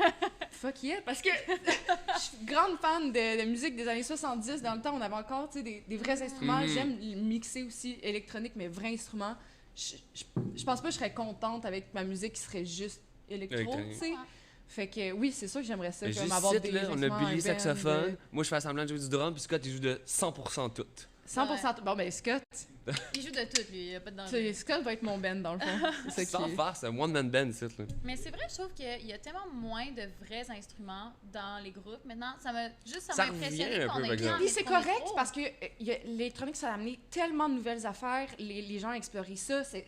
fuck yeah, parce que je suis grande fan de musique des années 70. Dans le temps, on avait encore tu sais, des vrais instruments. Mhm. J'aime mixer aussi électronique, mais vrais instruments. Je pense pas que je serais contente avec ma musique qui serait juste électro, Électronique. tu sais. Fait que oui, c'est sûr que j'aimerais ça, Juste comme avoir ici, des là, on a instruments, Billy un band, saxophone, moi je fais semblant de jouer du drum, puis Scott il joue de 100% tout. 100%. Bon, ben Scott, Il joue de tout, lui, il y a pas de danger. Scott va être mon band, dans le fond. C'est ça Sans qui est... faire, c'est un one-man band, ici, là. Mais c'est vrai, je trouve qu'il y a tellement moins de vrais instruments dans les groupes. Maintenant, ça m'a Ça impressionné revient un qu'on peu, ait par exemple. Puis c'est correct parce que l'électronique, ça a amené tellement de nouvelles affaires. Les gens ont exploré ça. Ça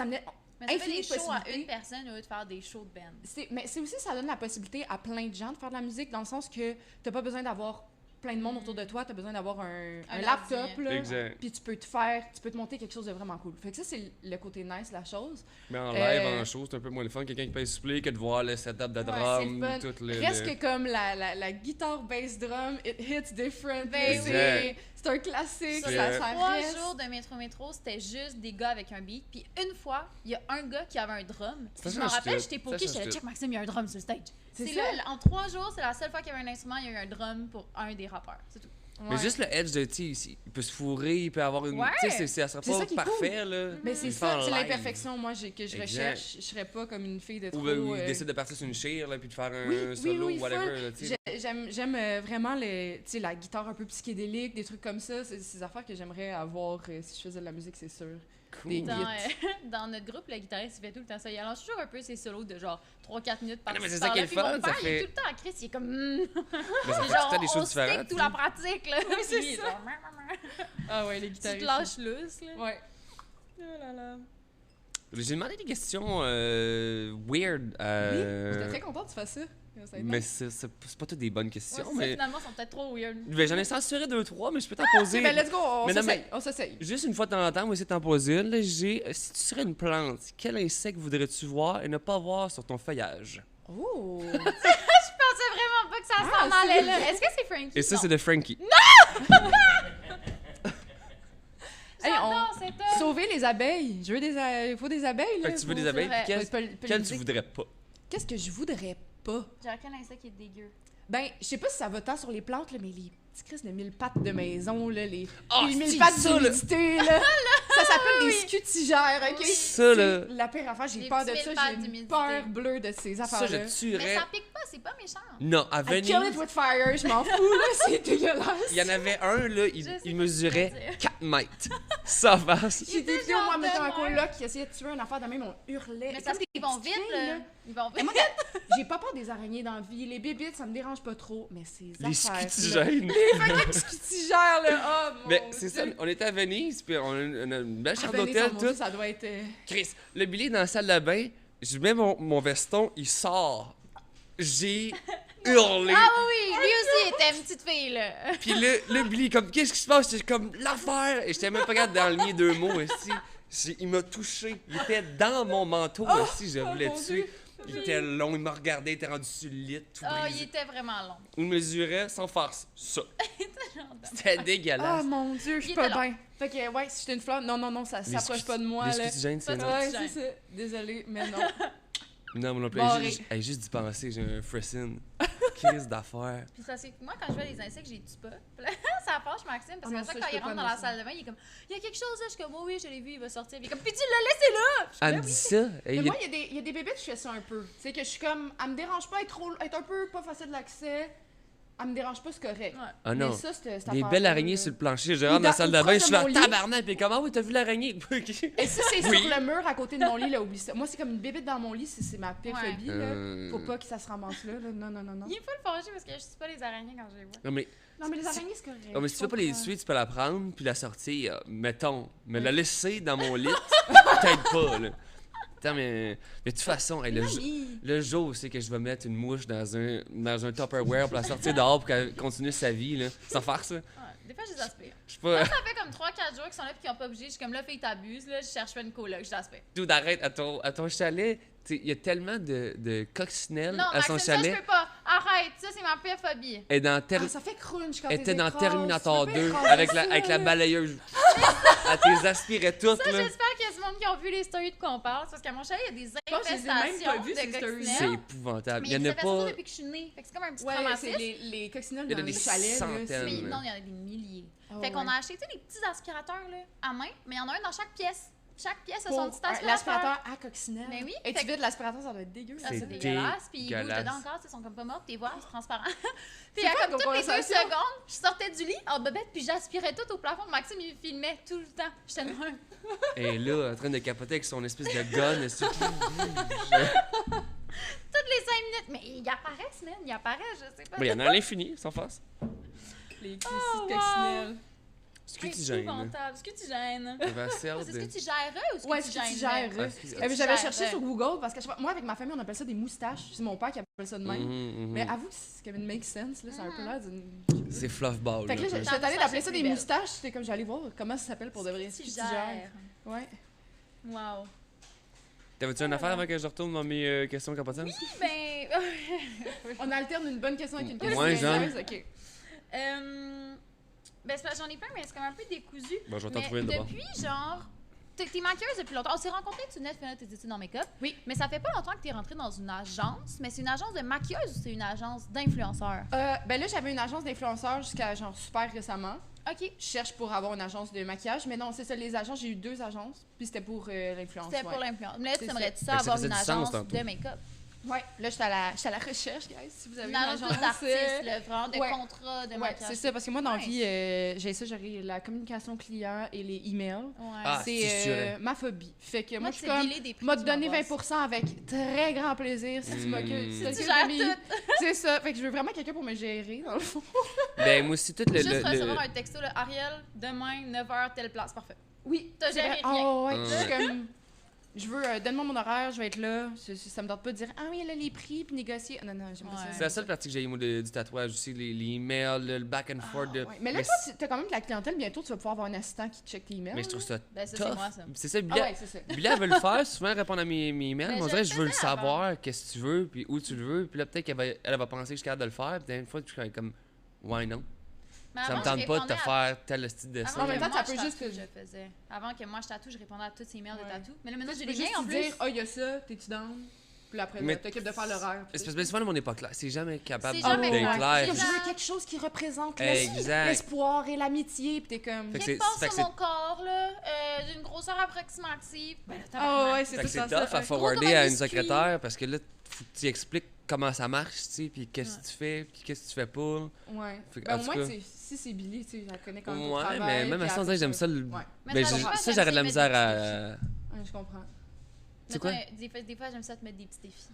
amenait Mais ça fait infini des de shows à possibilités. une personne au lieu de faire des shows de band. Mais c'est aussi, ça donne la possibilité à plein de gens de faire de la musique dans le sens que t'as pas besoin d'avoir plein de monde autour de toi, t'as besoin d'avoir un laptop, ordi. là, Exact. puis tu peux te monter quelque chose de vraiment cool. Fait que ça, c'est le côté nice de la chose. Mais en Euh, live, en show, c'est un peu moins le fun. Quelqu'un qui peut expliquer que de voir le setup de c'est drum, le fun. tout le. Reste que comme la guitare bass drum, it hits different. Ben là, oui. c'est un classique, Sur C'est- les ça 3 reste. jours de Métro, c'était juste des gars avec un beat. Puis une fois, il y a un gars qui avait un drum. Ça Je me change rappelle, tout. j'étais Ça poké, change j'étais là, tout. check Maxime, il y a un drum sur le stage. C'est C'est ça. là, en 3 jours, c'est la seule fois qu'il y avait un instrument, il y a eu un drum pour un des rappeurs. C'est tout. Mais Ouais. juste le edge de, tu sais, il peut se fourrer, il peut avoir une. Ouais. Tu sais, ça sera C'est ça pas qui est parfait, là. Mais c'est Il ça, fait en c'est live. l'imperfection, moi, que je Exact. recherche. Je serais pas comme une fille de trop... Ou il décide de partir sur une shear, là, puis de faire un Oui, solo, oui, whatever, full. là, tu sais. J'aime vraiment tu sais, la guitare un peu psychédélique, des trucs comme ça. C'est des affaires que j'aimerais avoir si je faisais de la musique, c'est sûr. Des Dans, hits. dans notre groupe, le guitariste, il fait tout le temps ça. Il allonge toujours un peu ses solos de genre 3-4 minutes par Ah non, mais c'est ci, ça par qui est là. le Puis fun, mon père, ça il est fait- tout le temps à Chris, il est comme... Mais ça fait tout le genre, temps des on choses stick différentes. toute la pratique, là. Oui, c'est Puis, ça. genre, Ah ouais, les tu guitaristes. te lâches lousse, là. Ouais. Oh là là. J'ai demandé des questions weird. Oui, j'étais très contente que tu fasses ça. Ça a été Mais nice. c'est pas toutes des bonnes questions. Ouais, ça, mais finalement, sont peut-être trop weird. ben, j'en ai censuré 2-3, mais je peux t'en poser. Ok, ben let's go, Mais non, on s'essaye. Juste une fois de temps en temps, moi, essayer de t'en poser une. Là, si tu serais une plante, quel insecte voudrais-tu voir et ne pas voir sur ton feuillage? Oh! Je pensais vraiment pas que ça s'en allait là. Est-ce que c'est Frankie? Et ça, Non. c'est de Frankie. Hey, J'adore cette œuvre. Sauver les abeilles! Je veux il faut des abeilles, là. Fait que tu veux des c'est abeilles, vrai. puis quel tu voudrais pas? Qu'est-ce que je voudrais pas? J'ai quel insecte qui est dégueu. Ben, je sais pas si ça va tant sur les plantes, là, mais les petits crises de mille pattes de maison, là, les Ah, mille c'est pattes ça, là. d'humidité, là. Ça s'appelle des scutigères, OK? Ça, là. C'est la pire affaire, j'ai Les peur de petits ça, mille pattes j'ai une d'humidité. peur bleue de ces Ça, affaires-là. je tuerais. Mais ça pique pas, c'est pas méchant. Non, à I kill it Venise, with fire, je m'en fous, là, c'est dégueulasse. il y en avait un, là, Je sais il pas mesurait ce que tu veux dire. 4 mètres. Ça vache. J'ai des était filles, moi, genre mettons un de coloc qui essayait de tuer une affaire de même, on hurlait. Mais ça, Comme ils des vont petites vite, filles, là. Ils vont Et vite. moi, j'ai pas peur des araignées dans la vie. Les bébites, ça me dérange pas trop, mais ces Les affaires. scutigènes. Les fucking scutigères, là. Oh, mon Mais c'est ça, Dieu. on était à Venise, puis on a une belle Ah, chambre Venise, d'hôtel, mon Dieu, tout. ça doit être. Chris, le billet est dans la salle de bain, je mets mon veston, il sort. J'ai hurlé. Ah oui, lui aussi était une petite fille, là. Puis le Billy, comme, qu'est-ce qui se passe? J'étais comme, l'affaire! Et j'étais même pas capable d'enligner 2 mots, aussi. Il m'a touché. Il était dans mon manteau, aussi, je voulais mon tuer. Dieu. Il était long, il me regardait, il était rendu sur le lit, tout Ah, il brisé. était vraiment long. Il mesurait, sans farce, ça. Genre de- C'était Ah, dégueulasse. mon Dieu, je suis Il pas était long. bien. Fait que, ouais, si j'étais une fleur, non, ça Les s'approche pas de moi, Les là. scutigènes, c'est Pas non. de- Ouais, c'est ça. Désolée, mais non. Non, mon non Barré. juste d'y penser, j'ai un frissine. Crise d'affaires. Puis ça, c'est moi, quand je vois les insectes, je les tue pas. Puis là, ça fâche Maxime, parce Ah que non, ça, ça, quand je il peux rentre pas dans la aimer ça. salle de bain, il est comme, il y a quelque chose là, je suis comme, oh oui, je l'ai vu, il va sortir. Puis il est comme, puis tu l'as laissé là! Elle me dit ça. Mais il- moi, il y a des bébites, je fais ça un peu. C'est que je suis comme, elle me dérange pas, être un peu pas facile d'accès. Elle me dérange pas, c'est correct. Ouais. Ah non. Mais ça, cette Des affaire-là, belles araignées là. sur le plancher. Je rentre dans la salle de ou bain, je proche suis de là, mon lit. tabarnak. Puis comment, oui, t'as vu l'araignée? Et si c'est Oui. sur le mur à côté de mon lit, là, oublie ça. Moi, c'est comme une bébite dans mon lit, c'est ma pire Ouais. phobie, là. Faut pas que ça se ramasse là, là. Non. Il est pas le fâché parce que je tue pas les araignées quand je les vois. Non, mais, Non, mais les araignées, c'est correct. non, mais si tu veux pas les tuer, tu peux la prendre puis la sortir, mettons. Mais la laisser dans mon lit, peut-être pas, là. Attends, mais de toute façon, hey, le jour où c'est que je vais mettre une mouche dans un Tupperware pour la sortir dehors pour qu'elle continue sa vie, là. Sans faire ça. Ouais. Des fois, je les aspire. Je suis pas. Ça fait comme 3-4 jours qu'ils sont là et qu'ils ont pas bougé. Je suis comme là, fille, t'abuses, là, je cherche pas une coloc, je l'aspire. Tout arrête à ton chalet. Il y a tellement de coccinelles Non, à son Maxime, ça, je chalet. peux pas. Arrête, ça, c'est ma pire phobie. Elle est dans Ah, ça fait crunch quand Elle t'es était dans écrases. Terminator Tu peux 2 pas écraser avec ça, avec la là. balayeuse. Elle les aspirait toutes, Ça, là. j'espère qu'il y a du monde qui ont vu les stories de qu'on parle. Parce qu'à mon chalet, il y a des pense que je les ai même infestations pas vues, ces de stories. C'est coccinelles. épouvantable. Mais Il y en ça a fait surtout pas. depuis que je suis née. Fait que c'est comme un petit Ouais, traumatisme. c'est les coccinelles Il y en a dans des les chalets, là. centaines. c'est- Mais non, il y en a des milliers. Ah, Fait qu'on ouais. a acheté tu sais, des petits aspirateurs là, à main, mais il y en a un dans chaque pièce. Chaque pièce a Pour son petit aspirateur. l'aspirateur à coccinelle. Mais oui, Et fait tu que- vides l'aspirateur, ça doit être dégueu. Ah, C'est c'est dégueulasse, puis ils bougent dégueulasse. dedans encore, ils sont comme pas morts, t'es vois, c'est transparent. C'est Puis à fun comme comme toutes les 2 conversation. secondes, je sortais du lit en bobette, puis j'aspirais tout au plafond. Maxime, il filmait tout le temps. J'étais de même. Et là, en train de capoter avec son espèce de gun. Toutes les 5 minutes. Mais il apparaît, man, il apparaît, je sais pas. Il y en a à l'infini, sans face. Les Oh, petits wow. coccinelles. Scutigène. Épouvantable. Est-ce que tu gênes? Oh, C'est ce que tu gères ou ce que Ouais, tu c'est que tu gênes? gères. Ah, excuse- J'avais gères, cherché ouais. sur Google parce que moi, avec ma famille, on appelle ça des moustaches. C'est mon père qui appelle ça de même. Mhm, Mais mhm. avoue que c'est comme une make sense, là. C'est un peu l'air d'une. C'est fluffball. Fait que là, là. j'étais allée d'appeler ça des belle. moustaches. J'étais comme, j'allais voir comment ça s'appelle pour de vrai. Tu Scutigères. gères. Ouais. Wow. T'avais-tu une affaire avant que je retourne dans mes questions capotantes? Ben. On alterne une bonne question avec une question. Ouais, genre. sérieuse, ok. Ben, c'est parce que j'en ai plein, mais c'est comme un peu décousu. Bon, je vais t'en Mais trouver une d'abord. depuis, genre, t'es maquilleuse depuis longtemps. On s'est rencontrés, tu venais de finir tes études en make-up. Oui. Mais ça fait pas longtemps que t'es rentrée dans une agence. Mais c'est une agence de maquilleuse ou c'est une agence d'influenceurs? Ben là, j'avais une agence d'influenceurs jusqu'à genre super récemment. OK. Je cherche pour avoir une agence de maquillage, mais non, c'est ça, les agences, j'ai eu 2 agences, puis c'était pour l'influence. C'était pour ouais. l'influence. Mais là, tu C'est aimerais-tu ça. ça Fait que ça avoir faisait une du sens agence tantôt. de make-up? Ouais, là, j'étais à la recherche, guys, si vous avez Une agence d'artistes, là, vraiment de Ouais. contrats de Ouais, maquillage. c'est ça, parce que moi, dans la Nice. vie, j'ai ça, j'aurais la communication client et les emails. Ouais. Ah, C'est si, je tuerais. ma phobie. Fait que moi, Moi, je tu suis comme, dealer des prix. m'a tu donné m'angoisses. 20% avec très grand plaisir si tu m'occupes. Mm. Tu gères tout. C'est ça, fait que je veux vraiment quelqu'un pour me gérer, dans le fond. Ben, moi aussi, tout le. Juste le- recevoir un texto, là, Ariel, demain, 9h, telle place. Parfait. Oui, T'as c'est géré vrai. rien. Oh, ouais, je suis comme... je veux, donne-moi mon horaire, je vais être là. Ça me tente pas de dire, ah oui, là, les prix, puis négocier. Non, j'aime pas ça. C'est la seule partie que j'ai aimé du tatouage aussi, les emails, le back and forth. Ouais. Mais là, toi, t'as quand même de la clientèle, bientôt, tu vas pouvoir avoir un assistant qui check tes emails. Mais je trouve ça Ben, ça, tough. c'est moi, ça. C'est ça, Ah ouais, c'est ça. Billy, elle veut le faire, souvent répondre à mes emails, Mais mais on je dirait le que je veux le faisais avant. savoir, qu'est-ce que tu veux, puis où tu le veux, puis là peut-être elle va penser que je suis capable de le faire, puis une fois je suis comme, ouais, non. Mais Ça me avant, tente je pas de te répondais faire tel style de Avant En ça. même que temps, moi, ça peut je juste tatoue, que- je faisais. Avant que moi je tatoue, je répondais à tous ces mails de Ouais. tatou. Mais là, maintenant, Tu j'ai peux les liens juste en dire, plus. il y a ça, t'es-tu down? Puis après, Mais- t'occupes de faire l'horaire. C'est parce que souvent, le monde n'est pas clair. C'est jamais capable C'est jamais d'être clair. clair. Je veux quelque chose qui représente Exact. l'espoir et l'amitié, puis t'es comme... Fait que Quelque c'est- part fait que sur mon corps, là, d'une grosseur approximative. Ben, là, Ah tabarnak. ouais, c'est Fait tout que c'est ça. tough à ouais. forwarder Gros à comme un une biscuit. secrétaire parce que là, faut que tu expliques comment ça marche, tu sais, puis qu'est-ce que tu fais, puis qu'est-ce que tu fais pas. Ouais. Fait que, Ben, en au tout moins, cas- tu sais, si c'est Billy, tu sais, je la connais quand même au Ouais, travail. mais même à puis ça, on dirait que j'aime ça. Ouais. Mais Ben, ça dépend, ça, j'aurais de la j'aime misère ça à. Ouais, je comprends. C'est quoi? Des fois, j'aime ça te mettre des petits défis.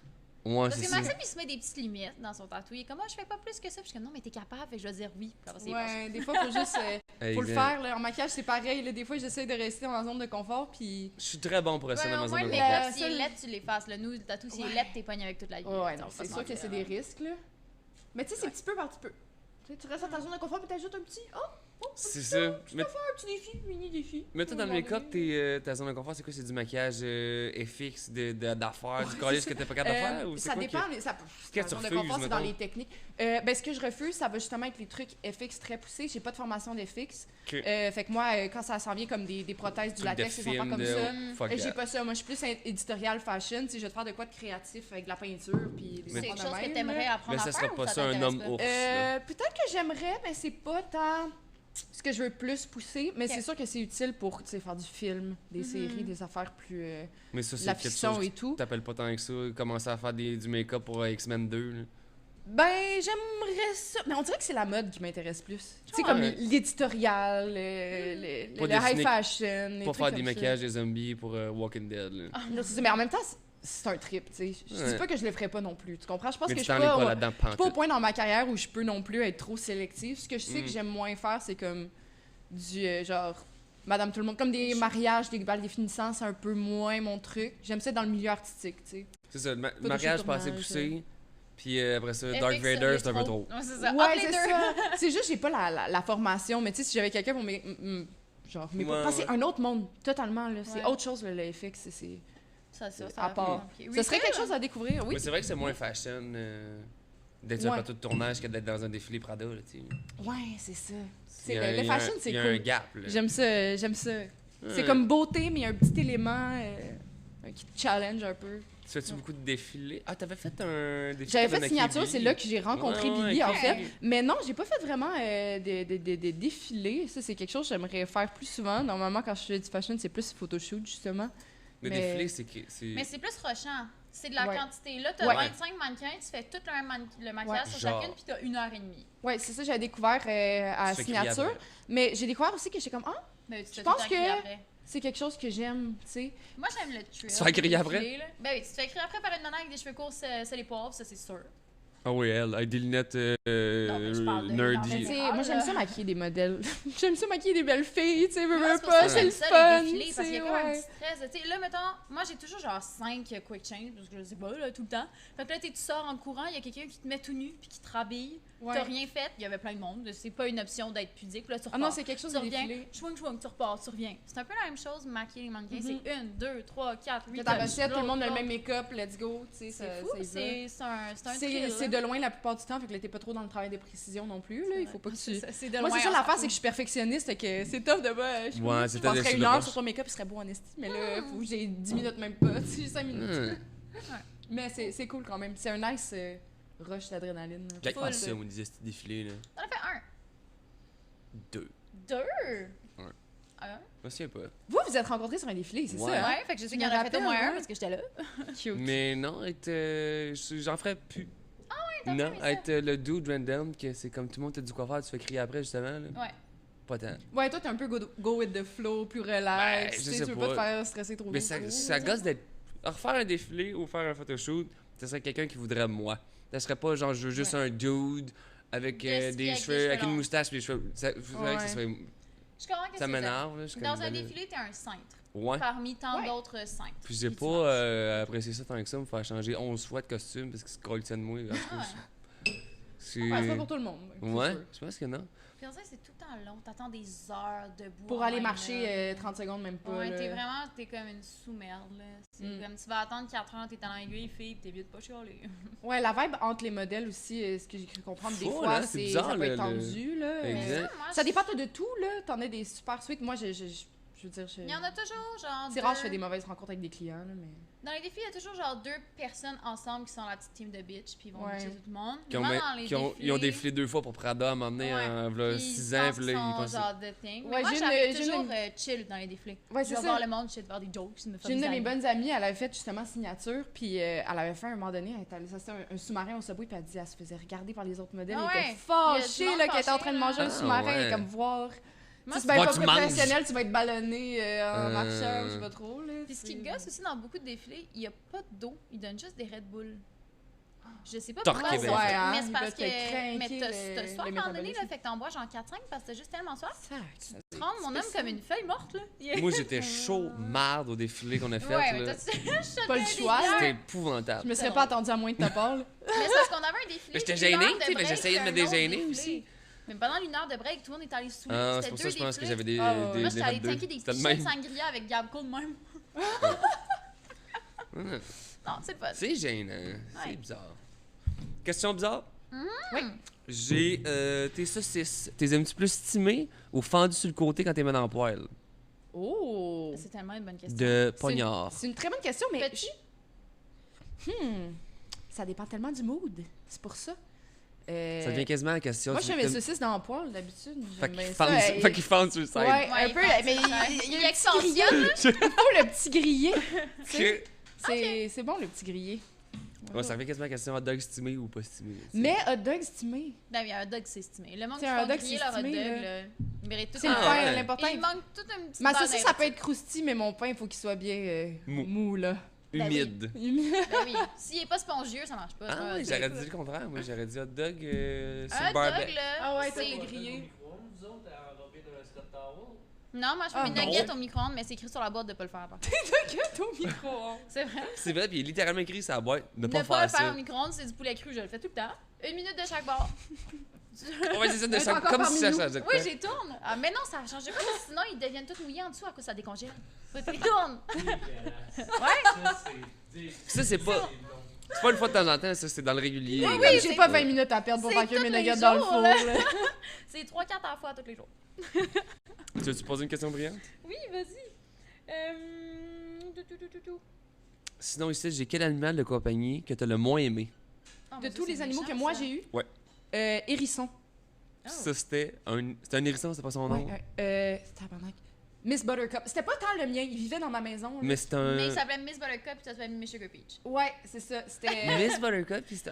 Ouais, Parce c'est que ça. Maxime, il se met des petites limites dans son tatou. Il est comme, moi, je fais pas plus que ça. Puis je suis comme, non, mais t'es capable. Fait que je vais dire oui. Puis après, c'est Ouais, des fois, faut juste... faut le Exact. faire, là. En maquillage, c'est pareil, là. Des fois, j'essaie de rester dans la zone de confort, puis... Je suis très bon pour rester dans Ouais, ma au moins, zone le de make-up, confort. si il est lettre, tu l'effaces. Nous, le tatou, si il est Ouais. lettre, t'es pogné avec toute la vie. Ouais, Ça, non, on va c'est pas se sûr que mentir, c'est hein. des risques, là. Mais tu sais, c'est petit peu par petit peu. Tu sais, tu restes dans ta zone de confort, puis t'ajoutes un petit... Oh, C'est ça. Mais un petit défi, mini défi. mais toi, dans le make-up, ta zone de confort, c'est quoi? C'est du maquillage FX, d'affaires, du collège que t'es pas capable de faire? Ou c'est Ça quoi dépend, que- mais ça Qu'est-ce que tu zone de refuses, confort, c'est dans mettons? les techniques. Ben, ce que je refuse, ça va justement être les trucs FX très poussés. J'ai pas de formation d'FX. Ok. Fait que moi, quand ça s'en vient comme des prothèses, du Truc de latex, des affaires film, comme de- ça, fuck j'ai that. pas ça. Moi, je suis plus éditorial fashion. Tu sais, je vais te faire de quoi de créatif avec de la peinture, puis des Mais- C'est affaires quelque de chose que même, t'aimerais là. apprendre Mais à ça faire sera ou pas ça ça un t'intéresse homme pas? ours. là. Peut-être que j'aimerais, mais c'est pas tant ce que je veux plus pousser. Mais Ok. c'est sûr que c'est utile pour, tu sais, faire du film, des séries, des affaires plus... Mais ça, c'est la quelque fiction chose et que tout. t'appelles pas tant que ça. Commencer à faire du make-up pour X-Men 2. là. Ben, j'aimerais ça. Mais on dirait que c'est la mode qui m'intéresse plus. Tu sais, Ouais. comme l'éditorial, le Pas high dessiner- fashion. les Pas trucs faire des comme ça. maquillages des zombies pour Walking Dead. Là. Non, c'est ça, mais en même temps, c'est un trip, tu sais. Je Ouais. dis pas que je le ferais pas non plus. Tu comprends? Je pense Mais que tu je suis t'en es pas, pas là-dedans, je suis pas au pantoute. point dans ma carrière où je peux non plus être trop sélective. Ce que je sais que Mm. j'aime moins faire, c'est comme du genre Madame Tout le monde. Comme des mariages, des balles définissants, c'est un peu moins mon truc. J'aime ça dans le milieu artistique, tu sais. C'est ça, le toucher mariage le pas assez tournage, poussé. Puis après ça, FX, Dark Vader, les c'est un peu trop. Ouais, c'est ça. Ouais, Hop, les c'est deux. ça. C'est juste, j'ai pas la formation, mais tu sais, si j'avais quelqu'un pour genre, mais Ouais, parce que c'est ouais. un autre monde, totalement, là. C'est Ouais. autre chose, le FX, c'est... Ça, ça à va part. faire. Ce serait quelque chose à découvrir, oui. Mais c'est vrai que c'est moins fashion d'être sur un Ouais. plateau de tournage que d'être dans un défilé Prada. Là, tu sais. Ouais, c'est ça. Il y a- Le il y a fashion, un- c'est Il y a un cool. gap. Là. J'aime ça, j'aime ça. C'est Ouais. comme beauté, mais il y a un petit élément qui te challenge un peu. Tu fais-tu beaucoup de défilés? Ah, t'avais fait un défilé. J'avais comme fait avec signature, Billy. c'est là que j'ai rencontré Ouais, ouais, Billy, en ok. fait. Mais non, j'ai pas fait vraiment des défilés. Ça, c'est quelque chose que j'aimerais faire plus souvent. Normalement, quand je fais du fashion, c'est plus photoshoot, justement. Le Mais- défilé, c'est que. Mais c'est plus rushant. C'est de la Ouais. quantité. Là, t'as Ouais. 25 mannequins, tu fais tout le maquillage sur Genre. chacune, puis t'as 1h30. Ouais, c'est ça, j'ai découvert à Tu fais crier signature. après. Mais j'ai découvert aussi que j'étais comme, ah, Mais tu te fais pense tout le temps crier que- après. c'est quelque chose que j'aime, tu sais. Moi, j'aime le thrill. Tu te fais crier après? défilé, là. Ben oui, tu te fais crier après par une nana avec des cheveux courts, c'est les pauvres, ça, c'est sûr. Ah oui, elle, avec des lunettes mais je parle de- Mais nerdy. tu sais, Ah, moi, j'aime là. ça maquiller des modèles. J'aime ça maquiller des belles filles, tu sais, veux, Moi, veux c'est pour pas, ça que c'est j'aime le ça, fun. les défilés, parce qu'il y a tu comme sais, un ouais. petit stress. Tu sais, là, mettons, moi, j'ai toujours genre 5 quick change, parce que je sais pas, là, tout le temps. Fait que là, tu sors en courant, il y a quelqu'un qui te met tout nu, puis qui te rhabille. Ouais. T'as rien fait, il y avait plein de monde. C'est pas une option d'être pudique. Puis là, tu Ah repars. non, c'est quelque chose Tu de reviens, défilé. chouing, chouing, tu repars, tu reviens. C'est un peu la même chose, maquiller les mannequins. Mhm. C'est 1, 2, 3, 4, 8 T'as ta recette, tout le monde a le même make-up, let's go, tu sais, ça C'est fou, ça y va. c'est un C'est thrill, c'est là. de loin la plupart du temps, fait que là, t'es pas trop dans le travail de précision non plus, là. Il faut pas que tu... C'est de Moi, loin, c'est ça on l'affaire, s'en c'est que je suis perfectionniste, fait que c'est tough de bas. Je Ouais, c'est je passerais tough de une heure poche. sur ton make-up, il serait beau en esti, mais là, faut que j'ai 10 minutes même pas, tu sais, 5 minutes. Mais c'est cool quand même. C'est un nice rush d'adrénaline. là. J'ai Full. pas ça, on disait, ce défilé, là. T'en as fait 2. 2. Ouais. Ah, Je me souviens pas. Vous êtes rencontrés sur un défilé, c'est Ouais. ça, hein? ouais, fait que je sais Je qu'il y en me a fait au moins rappelle, un ouais. parce que j'étais là. Cute. Mais non, j'en ferais plus. t'as Non, aimé ça? être le dude random, que c'est comme tout le monde t'a dit quoi faire, tu fais crier après, justement. Là. Ouais. Pas tant. Ouais, toi, t'es un peu go with the flow, plus relax. Ben, tu je sais, sais tu veux pas. pas te faire stresser trop Mais vite. ça gosse d'être. Refaire un défilé ou faire un photoshoot, ce serait quelqu'un qui voudrait moi. Ça serait pas genre, je veux juste un dude avec Yes, des avec cheveux, des avec cheveux une longs. moustache, puis des cheveux. Ça faudrait que ça soit. Je comprends que Ça c'est m'énerve, là. Je suis Dans comme, un ben là, défilé, t'es un cintre. Ouais. Parmi tant Ouais. d'autres cintres. Puis j'ai Puis pas tu manges. apprécié ça tant que ça, me faire changer 11 fois de costume parce qu'ils se collent de moi. En tout cas, Ah ouais. c'est... Ouais, c'est pas pour tout le monde. c'est Ouais, sûr. je pense que non. Puis on dirait que c'est tout le temps long. T'attends des heures debout. Pour en aller line-up. marcher 30 secondes, même pas. Ouais, là. t'es comme une sous-merde, là. C'est Mm. comme tu vas attendre 4 heures, t'es dans l'aiguille, fille, pis t'es vite pas chialé. Ouais, la vibe entre les modèles aussi, ce que j'ai cru comprendre, des Fou, fois, là, c'est c'est bizarre, ça peut être le- tendu, là. Exact. Ça dépend de tout, là. T'en as des super sweet. Moi, je veux dire, Il y en a toujours, genre. c'est rare que je fais des mauvaises rencontres avec des clients, là, mais... Dans les défis, il y a toujours, genre, 2 personnes ensemble qui sont la petite team de bitch, puis ils vont Ouais. bitcher tout le monde. Qui ont, Moi, mais- dans les qui ont- ils ont défilés, défilé 2 fois pour Prada à un moment donné, Ouais. en puis v'là ils 6 ans, pensent puis là, qu'ils ils sont pensent... genre de thing. Ouais, Mais moi, j'ai j'arrive une- toujours chill dans les défilés. Ouais, Je c'est vais ça. voir le monde, je vais faire des jokes, me faire J'ai une de des mes amis. bonnes amies, elle avait fait justement signature, puis elle avait fait un moment donné, elle était allée s'acheter un sous-marin au Subway, puis elle dit, elle se faisait regarder par les autres modèles, Ah elle ouais. était fâchée, Il y a du là, monde qu'elle était en train de manger un fâché, sous-marin, là. et comme voir... Moi, Tu sais, c'est bien Moi, pas tu manges. professionnel, tu vas être ballonné en Euh. marchant, je sais pas trop, là. Puis ce qui c'est- gosse aussi dans beaucoup de défilés, il n'y a pas d'eau, ils donnent juste des Red Bull. Je sais pas Torqué, pourquoi ben. ça Ouais, fait, hein, mais c'est ils parce veulent te que craquer mais t'as le soif à un moment donné, métabolisme. là, fait que t'en bois genre 4-5 parce que t'as juste tellement soif. Sac. Tu rends mon homme comme une feuille morte, là. Moi, j'étais chaud, marde au défilé qu'on a fait, Ouais, mais là. toi, tu Pas le choix, là. C'était Je épouvantable. me serais pas attendue à moins de ta part, là. Mais c'est parce qu'on avait un défilé. Mais j'étais puis gênée, une heure de tu sais, mais break, j'essayais de me puis un autre dégêner défilé. aussi. Mais pendant une heure de break, tout le monde est allé saouler. Ah, c'est C'était pour ça deux que je pense que défilés. j'avais des... Ah, ouais. des Moi, j'étais allée Red Bull. tanker des C'était le pichets de même. sangria avec Gabco de même. Hum, Non, c'est le fun. C'est gênant, Ouais. c'est bizarre. Question bizarre? Oui. J'ai tes saucisses. T'es aimes-tu plus stimées ou fendues sur le côté quand t'es mis dans le poêle? Oh! C'est tellement une bonne question. De poignard. C'est une très bonne question, mais... Petit? Ça dépend tellement du mood. C'est pour ça. Ça devient quasiment la question. Moi, je Tu- fais mes t'aimes- saucisses dans le poêle, d'habitude. Fait J'aime bien qu'ils ça. fendent- Hey. fait qu'ils fendent sur le side. Ouais, Ouais, un il peu, pense mais que ça- il y il a un petit grillé. extensionne. Il faut le petit grillé. Tu sais, Ok. c'est bon, le petit grillé. Ouais, ça revient quasiment la question hot dog stimé ou pas stimé. tu sais. Mais hot dog estimé. Non, il y a un hot dog, c'est estimé. Le monde C'est qui un font hot dog, griller c'est leur hot dog, estimé, là, ils méritent tout C'est un le Ah, pain, ouais. l'important. Il manque toute une petite Ma barre saucisse, ça peut être croustille, mais mon pain, il faut qu'il soit bien Mou. mou, là. Ben oui. Humide. Ben oui, s'il est pas spongieux, ça marche pas. c'est pas un Ah hot oui, dog. j'aurais dit le contraire. Moi, j'aurais dit hot dog sur Un le hot barbecue. dog, là, Ah ouais, c'est... t'as grillé. Non, moi, je fais Ah, mes non. nuggets au micro-ondes, mais c'est écrit sur la boîte de pas le faire. par contre. Gâteau au micro. C'est vrai. C'est vrai, puis il est littéralement écrit sur la boîte. Ne Ne pas pas le faire faire au ça. micro-ondes, c'est du poulet cru, je le fais tout le temps. 1 minute de chaque bord. On va essayer ça de T'es chaque... encore Comme parmi si ça nous. changeait de Oui, quoi. j'y tourne. Ah, mais non, ça a changé pas, parce que sinon ils deviennent tous mouillés en dessous à cause ça décongèle. Faut que tu tournes. Ça, c'est pas... C'est pas une fois de temps en temps, ça, c'est dans le régulier. Oui, Oui, j'ai c'est- pas 20 minutes à perdre pour c'est faire cuire mes tous les nuggets dans le jours, four. là. là. C'est 3-4 à la fois tous les jours. Tu veux-tu poser une question brillante? Oui, vas-y. Tout. Sinon, ici, j'ai quel animal de compagnie que t'as le moins aimé? Oh, De tous les animaux que moi j'ai eu, Ouais. hérisson. Oh. Ça, c'était un hérisson, c'était pas son nom? Tabarnak. Miss Buttercup. C'était pas tant le mien, il vivait dans ma maison. là. Mais c'est Mais il un... s'appelait Miss Buttercup et ça s'appelait Miss Sugar Peach. Ouais, c'est ça. C'était. Miss Buttercup, puis c'était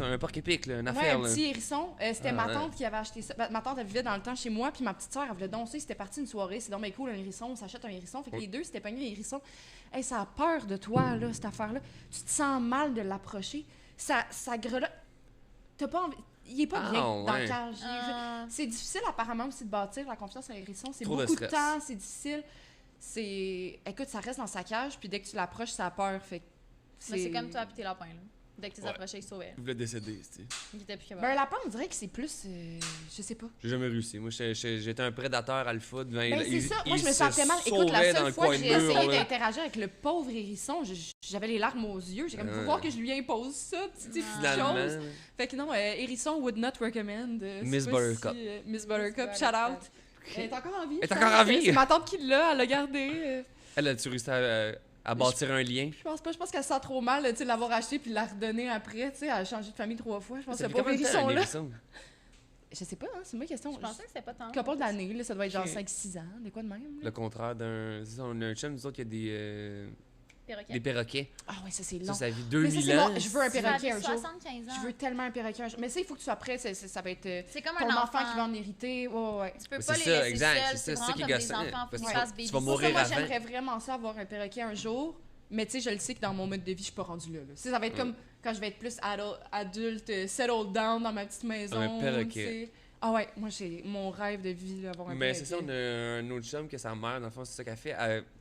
un porc-épic, là, une Ouais, affaire, un là. petit hérisson. C'était Ah, ma ouais. tante qui avait acheté ça. Ma tante, elle vivait dans le temps chez moi, puis ma petite soeur, elle voulait danser. C'était parti une soirée. C'est donc bien cool, un hérisson. On s'achète un hérisson. Fait que Oui. les deux, c'était pogné l'hérisson. Hey, ça a peur de toi, là, cette affaire-là. Tu te sens mal de l'approcher. Ça grelotte. T'as pas envie. Il est pas Ah, bien dans ouais. le cage. Ah. C'est difficile, apparemment, aussi de bâtir la confiance en hérisson. C'est Trop de beaucoup de stress. temps, c'est difficile. Écoute, ça reste dans sa cage, puis dès que tu l'approches, ça a peur. Fait que Mais c'est comme toi et tes lapins, là. Dès que tu les Ouais. approchais, ils se sauvaient. Il voulait décéder, c'était. Il était plus Ben, un capable. lapin, on dirait que c'est plus. Je sais pas. J'ai jamais réussi. Moi, j'étais un prédateur alpha. Ben, c'est ça. Moi, je me sentais mal. Écoute, la seule fois que j'ai essayé d'interagir avec le pauvre hérisson, j'avais les larmes aux yeux. J'ai comme, faut Ouais. voir que je lui impose ça, petite Finalement, chose. Fait que non, hérisson would not recommend. Miss Buttercup. Miss Buttercup, shout out. Elle est encore en vie. Elle est je encore pense. en vie? C'est ma tante qui l'a, elle l'a gardé. elle a-tu réussi à bâtir un lien? Je pense pas, je pense qu'elle se sent trop mal, tu sais, de l'avoir acheté puis de la redonner après, tu sais, elle a changé de famille 3 fois. Je pense que Ça ce fait pauvre combien de temps, un hérisson-là. hérisson? Je sais pas, hein, c'est une bonne question. Je pensais que c'était pas tant. Couple d'années, là, ça doit être genre Ok. 5-6 ans, des quoi de même. là. Le contraire d'un... c'est ça, on a un chum, nous autres, qui a Perroquet. des perroquets. Ah ouais, ça c'est long. Ça, ça vit Mais ça, 2000 c'est ans. bon, je veux un Tu vas perroquet avoir un jour. 75 ans. Je veux tellement un perroquet un jour. Mais ça, il faut que tu sois prêt, ça va être C'est comme ton un enfant qui va en hériter. Ouais. Tu peux Mais pas c'est les ça, laisser exact, seuls. c'est ça vraiment qui est comme des gossant, enfants, faut parce qu'ils que fassent tu baby. vas Pour ça, mourir moi, avant. j'aimerais vraiment ça avoir un perroquet un jour. Mais tu sais, je le sais que dans mon mode de vie, je suis pas rendue là. Tu sais, ça va être comme quand je vais être plus adulte, settled down dans ma petite maison. Un perroquet. tu sais. Ah ouais, moi, j'ai mon rêve de vie, là, avoir un Mais père c'est ça, avec- on a un autre chum que sa mère, dans le fond, c'est ça qu'elle fait.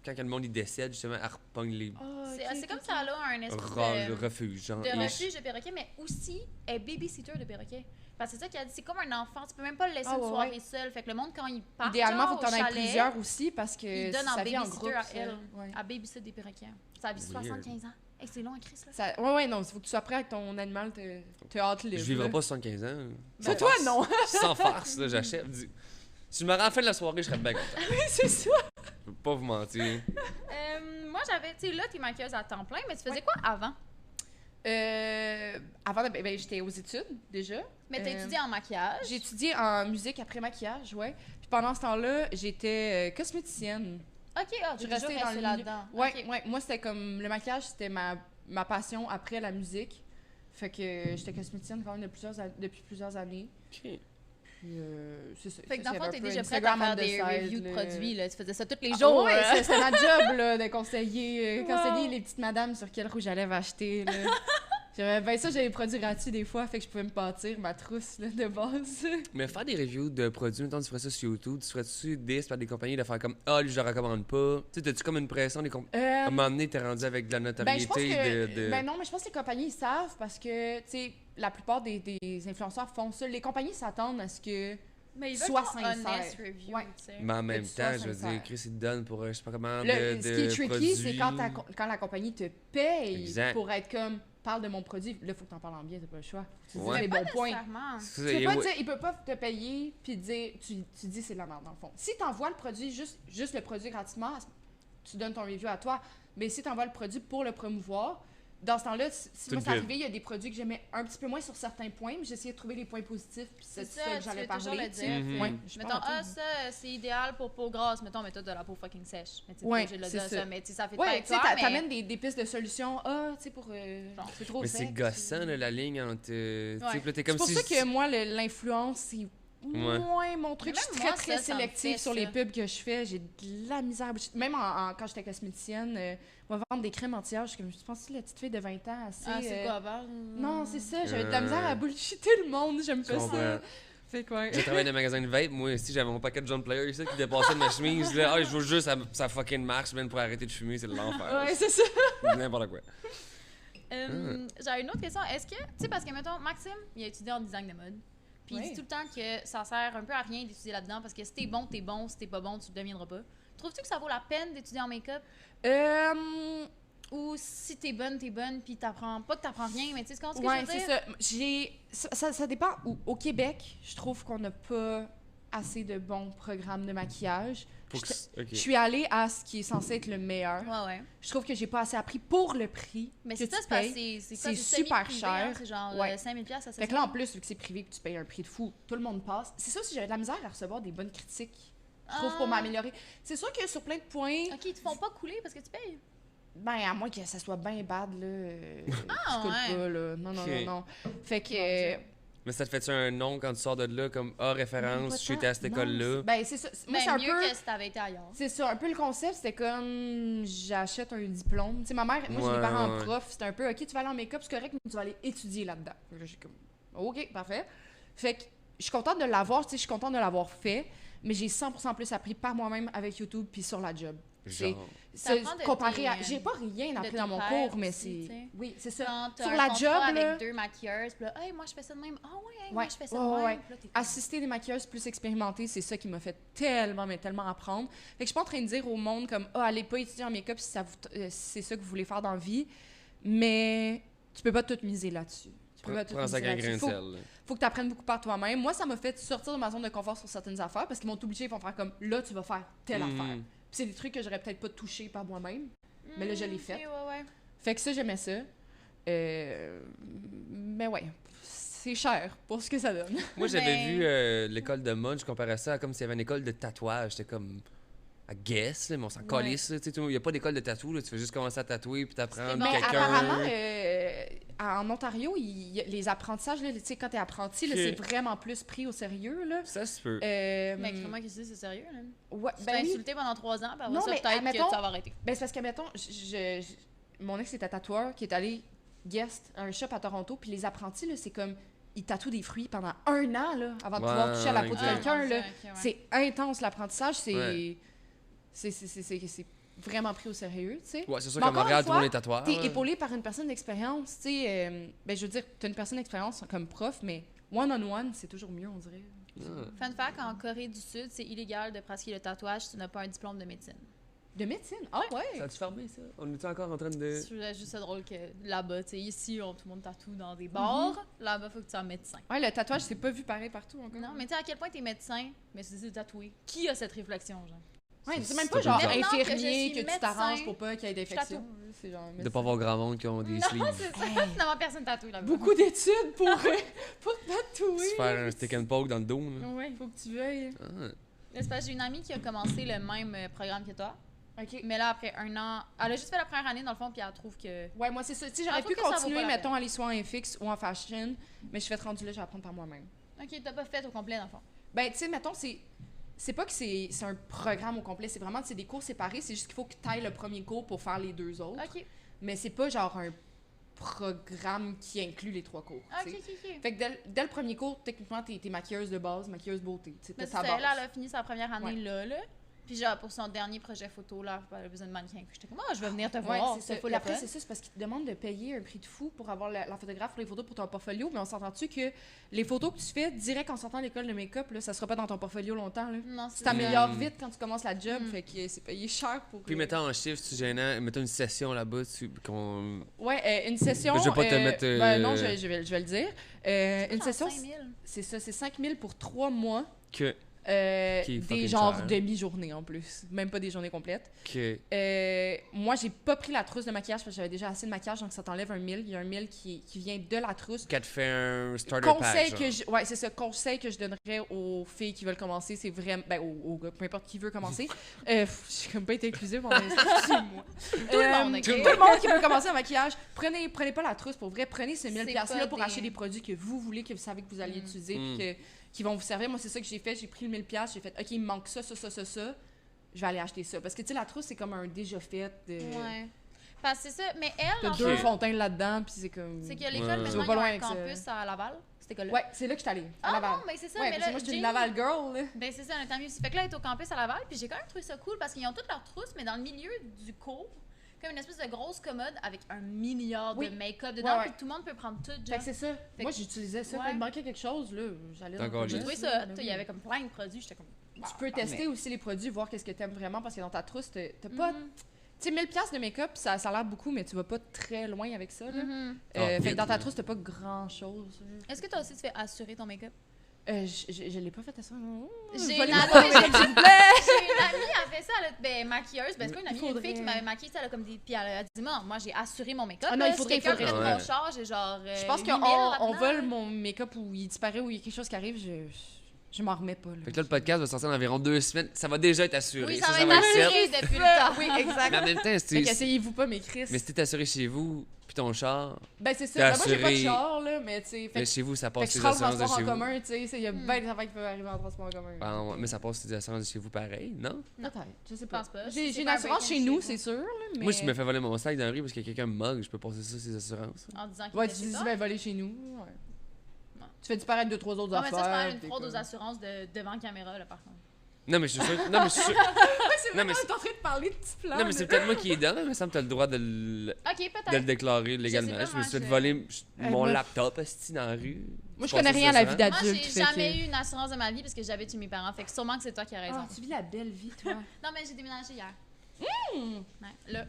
Quand le monde il décède, justement, elle repogne les Ah, C'est ok, c'est comme ok, ça, là, un espèce le refuge, genre. de ish. refuge de perroquet, mais aussi, elle est babysitter de perroquet. Parce que c'est ça qu'elle a dit, c'est comme un enfant, tu peux même pas le laisser Ah, une ouais, soirée ouais. seul. Fait que le monde, quand il part, Idéalement, genre, faut que t'en au aies chalet, plusieurs aussi parce que il donne en ça vit en babysitter groupe. à ça. elle, Ouais. à babysitter des perroquets. Ça vit 75 ans. Hey, c'est long à Chris, là. Ouais, non, il faut que tu sois prêt avec ton animal, te hâte libre. Je vivrai là. pas 75 ans. C'est toi, non? Sans farce, là, j'achète. Si je me rends à la fin de la soirée, je serais bien content. Oui, c'est ça. Je peux pas vous mentir. Moi, j'avais, tu sais, là, t'es maquilleuse à temps plein, mais tu faisais quoi avant? Avant, j'étais aux études, déjà. Mais t'as étudié en maquillage. J'ai étudié en musique après maquillage, ouais. Puis pendant ce temps-là, j'étais cosméticienne. Ok, ah, Je tu restais restais dans le là-dedans. Ouais, Ok. ouais. Moi, c'était comme... Le maquillage, c'était ma passion après la musique. Fait que j'étais cosméticienne quand même depuis plusieurs années. Ok. Puis, c'est ça. Fait que Ça, dans le fond, j'avais t'es un peu déjà prête à Instagram faire on the des side, reviews de là. produits, là. Tu faisais ça tous les Ah, jours. ouais, là. c'était ma job, là, de conseiller Wow. les petites madames sur quel rouge à lèvres acheter, là. Ça, j'avais des produits gratuits des fois, fait que je pouvais me pâtir ma trousse, là, de base. Mais faire des reviews de produits, mettons, tu ferais ça sur YouTube, tu serais-tu dis par des compagnies de faire comme ah, lui, je le recommande pas. Tu sais, t'as-tu comme une pression des compagnies? À un moment donné, t'es rendu avec de la Ben, je pense notoriété que... Ben non, mais je pense que les compagnies, ils savent parce que, tu sais, la plupart des influenceurs font ça. Les compagnies s'attendent à ce que... Mais ils veulent Sois ton honest sincère. review, Ouais. tu sais. Mais en même tu sois temps, je veux sincère. dire, Chris, il te donne pour je sais pas comment Ce qui est tricky, c'est produits. quand la compagnie te paye Exact. pour être comme, parle de mon produit. Là, il faut que t'en parles en bien, t'as pas le choix. Tu dis Ouais. les Pas bons points. nécessairement. C'est Tu ça, peux et pas ouais. dire, il peut pas te payer puis dire, tu dis c'est de la merde dans le fond. Si t'envoies le produit, juste le produit gratuitement, tu donnes ton review à toi. Mais si t'envoies le produit pour le promouvoir, dans ce temps-là, si moi une c'est pub. arrivé, il y a des produits que j'aimais un petit peu moins sur certains points, mais j'essayais de trouver les points positifs, puis c'est C'est ça ça, que tu j'allais veux toujours parler. le tu sais. dire. Mhm. Ouais, je Mettons, parle à tout. ça, c'est idéal pour peau grasse. Mettons, mais toi, de la peau fucking sèche. Mais tu sais, Ouais, t'es obligé de le c'est dire, ça. ça. Mais tu sais, ça fait pas Ouais, avec tu sais, toi, mais... t'amènes des pistes de solutions. Ah, tu sais, pour. C'est trop Mais sec. c'est gossant, là, la ligne entre. Tu sais, Ouais. puis là, t'es C'est comme pour si. ça que moi, l'influence, c'est Ouais. moins mon truc. Mais Je suis même très, moi, très ça me sélective fait sur ça. les pubs que je fais. J'ai de la misère. Même quand j'étais cosméticienne, moi, vendre des crèmes anti-âge, je pense que la petite fille de 20 ans, assez. Ah, c'est quoi, bah? Non, c'est ça. J'avais de la misère à bullshiter le monde. J'aime pas comprends. ça. Fait quoi. J'ai travaillé dans un magasin de vape, moi aussi j'avais mon paquet de John Player ici qui dépassait de ma chemise. Là, ah, je veux juste ça fucking marche, même pour arrêter de fumer, c'est de l'enfer. Ouais, c'est ça. N'importe quoi. J'avais une autre question. Est-ce que, tu sais, parce que, mettons, Maxime, il a étudié en design de mode. Puis il Ouais. dit tout le temps que ça sert un peu à rien d'étudier là-dedans parce que si t'es bon, t'es bon. Si t'es pas bon, tu le deviendras pas. Trouves-tu que ça vaut la peine d'étudier en make-up? Ou si t'es bonne, puis t'apprends... Pas que t'apprends rien, mais tu sais ce que je Ouais, veux c'est dire? ça. Ça dépend. Au Québec, je trouve qu'on n'a pas assez de bons programmes de maquillage. Faut que Je ok. suis allée à ce qui est censé être le meilleur. Ouais, ouais. Je trouve que j'ai pas assez appris pour le prix Mais que c'est ça, tu c'est parce que payes. c'est C'est super super cher. C'est genre Ouais. 5000 $, ça Fait que là, en plus, vu que c'est privé, que tu payes un prix de fou, tout le monde passe. C'est ça aussi, j'avais de la misère à recevoir des bonnes critiques. Je trouve pour m'améliorer. C'est sûr que sur plein de points, OK, ils te font pas couler parce que tu payes. ben à moins que ça soit bien bad, là, Ah, je coule ouais. pas, là. Non, non, Ok. non, non. Fait que... Mais ça te fait-tu un nom quand tu sors de là, comme ah, référence, je suis été à cette école-là? Ben, c'est ça. Moi, Mais c'est un mieux peu... que si t'avais été ailleurs. C'est ça, un peu le concept, c'était comme j'achète un diplôme. Tu sais, ma mère, moi j'ai Ouais, des parents ouais. profs, c'était un peu OK, tu vas aller en make-up, c'est correct, mais tu vas aller étudier là-dedans. Fait que j'ai comme OK, parfait. Fait que je suis contente de l'avoir, tu sais, je suis contente de l'avoir fait, mais j'ai 100% plus appris par moi-même avec YouTube puis sur la job. C'est Genre. T'apprends de comparé tes, à j'ai pas rien appris tes dans mon pairs cours, mais aussi, c'est tu sais. oui, c'est ça. Quand t'as Sur un la contrat job, là, avec 2 maquilleuses, puis là, hey, moi je fais ça de même. Ah ouais, hey, moi Ouais, je fais ça ouais, de même. ouais. Puis là, t'es comme- assister des maquilleuses plus expérimentées, c'est ça qui m'a fait tellement, mais tellement apprendre. Fait que je suis pas en train de dire au monde comme « Ah, allez pas étudier en make-up si c'est ça que vous voulez faire dans la vie. » Mais tu peux pas tout miser là-dessus. Tu peux pas tout Prends ça miser avec un là-dessus. grain de sel. Faut que tu apprennes beaucoup par toi-même. Moi, ça m'a fait sortir de ma zone de confort sur certaines affaires parce qu'ils m'ont obligé, ils vont faire comme « Là, tu vas faire telle Mhm. affaire. » Puis c'est des trucs que j'aurais peut-être pas touché par moi-même. Mais là, je l'ai Ok, fait. ouais, ouais. Fait que ça, j'aimais ça. Mais ouais, c'est cher pour ce que ça donne. Moi, j'avais Mais- vu l'école de mode, je comparais ça à comme s'il y avait une école de tatouage. C'était comme à guess, là, mais on s'en calisse. là, tu sais, il n'y a pas d'école de tatou, là, tu fais juste commencer à tatouer puis t'apprendre Mais quelqu'un. apparemment, en Ontario, les apprentissages, là, tu sais, quand t'es apprenti, là, Ok. c'est vraiment plus pris au sérieux. Là. Ça se peut. Mais crée-moi que c'est sérieux, là. Ouais, Tu ben t'as oui. insulté pendant 3 ans, puis après Non, ça, mais peut-être admettons- que ça va arrêter. Ben, c'est parce que, mettons, mon ex était tatoueur qui est allé guest à un shop à Toronto, puis les apprentis, là, c'est comme ils tatouent des fruits pendant 1 an, là, avant de pouvoir toucher à la peau de exact. quelqu'un, là. Ok, ouais. C'est intense, l'apprentissage, Ouais. c'est vraiment pris au sérieux, tu sais. Ouais, c'est sûr Mais qu'à encore Montréal, une tout le monde fois, est tatoueur. T'es épaulé par une personne d'expérience, tu sais. Ben, je veux dire, t'as une personne d'expérience comme prof, mais one-on-one, c'est toujours mieux, on dirait. Fun fact, en Corée du Sud, c'est illégal de pratiquer le tatouage si tu n'as pas un diplôme de médecine. De médecine? Ah ouais? Ça a-tu fermé, ça? On est encore en train de... Je trouvais juste ça drôle que là-bas, tu sais, ici, tout le monde tatoue dans des bars. Là-bas, il faut que tu sois médecin. Ouais, le tatouage, c'est pas vu pareil partout encore. Non, mais tu sais, à quel point t'es médecin, mais c'est tatoué. Qui a cette réflexion, genre? Ouais, c'est C'est même pas super genre bizarre. Maintenant que infirmier, je suis que tu t'arranges médecin, pour pas qu'il y ait d'infection. tatoue. C'est genre De pas avoir grand monde qui ont des Non, sleeves. c'est ça. Hey. Finalement, personne tatoue là-bas. Beaucoup d'études pour tatouer. Se faire un stick and poke dans le dos. là. Oui. Faut que tu veuilles. Ah. C'est parce que j'ai une amie qui a commencé le même programme que toi. OK. Mais là, après 1 an, elle a juste fait la première année, dans le fond, puis elle trouve que... Ouais, moi, c'est ça. Tu sais, j'aurais Ah, pu faut que ça vaut continuer, pas la mettons, à aller soit en FX ou en fashion, mais je suis fait rendu là, je vais apprendre par moi-même. OK, t'as pas fait au complet, dans le fond. Ben, tu sais, mettons, c'est pas que c'est un programme au complet, c'est vraiment c'est des cours séparés, c'est juste qu'il faut que tu ailles le premier cours pour faire les 2 autres. OK. Mais c'est pas genre un programme qui inclut les 3 cours. OK, tu sais. OK. Fait que dès le premier cours, techniquement, t'es maquilleuse de base, maquilleuse beauté. Tu sais, Mais t'as c'est ta ça, base. là, elle a fini sa première année Ouais. là. Puis genre, pour son dernier projet photo, là, elle a besoin de mannequin. Puis j'étais comme, je vais venir te Ouais, voir. c'est ça. full Puis après, le fun. c'est ça, c'est parce qu'ils te demandent de payer un prix de fou pour avoir la photographe pour les photos pour ton portfolio. Mais on s'entend-tu que les photos que tu fais direct en sortant de l'école de make-up, là, ça sera pas dans ton portfolio longtemps. Là. Non, Tu c'est t'améliores vite quand tu commences la job, Mm. fait que c'est payé cher pour. Puis mettons en chiffre, c'est gênant. Mettons une session là-bas, qu'on... Ouais, une session. Je vais pas te mettre, Ben non, je vais le dire. Une session, 5 000. c'est ça, c'est 5 000 pour 3 mois. Que... Qui est Des fucking genres cher. demi-journées en plus. Même pas des journées complètes. Que... Moi, j'ai pas pris la trousse de maquillage parce que j'avais déjà assez de maquillage, donc ça t'enlève un 1000. Il y a un 1000 qui vient de la trousse. Qu'elle te fait un starter Conseil pack, que genre. ouais, c'est ça. Conseil que je donnerais aux filles qui veulent commencer, c'est vraiment. Ben, aux gars, peu importe qui veut commencer. J'ai comme pas été inclusive, on excusez-moi. Tout le monde, ok? Tout le monde qui veut commencer en maquillage, prenez pas la trousse pour vrai. Prenez ces 1000$ C'est là pas pour des- acheter des produits que vous voulez, que vous savez que vous allez utiliser, Mm. puis qui vont vous servir. Moi, c'est ça que j'ai fait. J'ai pris le 1000$, j'ai fait, OK, il me manque ça. Je vais aller acheter ça. Parce que, tu sais, la trousse, c'est comme un déjà fait. Ouais. Parce que c'est ça. Mais elle, T'as en 2 fait, fontaines là-dedans, puis c'est comme. c'est que l'école, Ouais. maintenant, Tu vas ils pas ont loin un avec ça. campus à Laval. Cette école-là. Ouais, c'est là que je suis allée, à Ah Laval. non, mais c'est ça. Ouais, mais parce que là, moi, je suis une Jane- Laval girl, là. Ben c'est ça, on est mieux aussi. Fait que là, elle est au campus à Laval, puis j'ai quand même trouvé ça cool parce qu'ils ont toutes leurs trousses, mais dans le milieu du cours, comme une espèce de grosse commode avec 1 milliard Oui. de make-up dedans, Ouais, puis ouais. tout le monde peut prendre tout. Fait Genre. que c'est ça. Fait Moi, que- j'utilisais ça. Ouais. Quand il me manquait quelque chose, là, j'allais dans D'accord, le J'ai j'ai trouvé commerce, ça là, hot. ben Il y avait comme plein de produits, j'étais comme. Tu peux tester aussi les produits, voir qu'est-ce que t'aimes vraiment, parce que dans ta trousse, t'as pas... Mhm. Tu sais, 1000$ de make-up, ça a l'air beaucoup, mais tu vas pas très loin avec ça, là. Mhm. Ah, Fait que vite, dans ta là. trousse, t'as pas grand-chose. Est-ce que toi aussi tu fais assurer ton make-up? Je l'ai pas fait à ça. J'ai Volez une mon amie, make-up, j'ai- s'il vous plaît! J'ai une amie, elle fait ça, ben maquilleuse, ben c'est pas une amie, Il une faudrait. fille qui m'avait maquillée, tu sais, elle a comme des. Puis elle a dit, moi j'ai assuré mon make-up. Ah non, là, il faudrait, si quelqu'un il faudrait. prenne mon Ouais. char, j'ai genre. Je pense 8 000 qu'on là-dedans. vole mon make-up ou il disparaît ou il y a quelque chose qui arrive, je m'en remets pas, là. Fait que là, le podcast va sortir dans environ 2 semaines. Ça va déjà être assuré. Oui, ça va être être fait. assuré depuis le temps. Oui, exact. Mais en même temps, Fait c'est... qu'essayez-vous pas, mes Chris. Mais si t'es assuré chez vous, puis ton char, Ben, c'est ça. t'es Ben, moi, j'ai pas de assuré. char, là, mais tu sais. mais Fait chez vous, ça que passe je tes prends le assurances de transport chez en vous. commun, tu sais. Il y a bien des affaires qui peuvent arriver en transport en commun. Ah, ouais, mais ça passe tes assurances de chez vous pareil, non? Peut-être, je sais Je pense pas. pas. J'ai Si c'est une pas un assurance chez break-in nous, chez c'est sûr, là, mais... Moi, si je me fais voler mon sac dans la rue parce que quelqu'un me mug, je peux passer ça, ses assurances. En disant qu'il Ouais, était tu chez dis, toi. ben, voler chez nous. Ouais. Ouais. Tu fais disparaître 2-3 autres Non, mais affaires. ça, je parle d'une t'es fraude comme- aux assurances devant caméra, là, par contre. Non, mais je suis sûr. Non, mais je suis sûr. C'est Non, mais vraiment, on est en train de parler de petits plans. Non, mais c'est peut-être moi qui est dedans, mais ça me t'as le droit de le Ok, peut-être. déclarer légalement. sais pas, Je me moi, suis fait je- voler mon moi- laptop esti, dans la rue. Moi, je Passer connais ses rien à la vie assurances. Moi, d'adulte. j'ai jamais eu une assurance de ma vie parce que j'avais tué mes parents. Fait que sûrement que c'est toi qui as raison. Ah, tu vis la belle vie, toi. Non, mais j'ai déménagé hier. Ouais, là.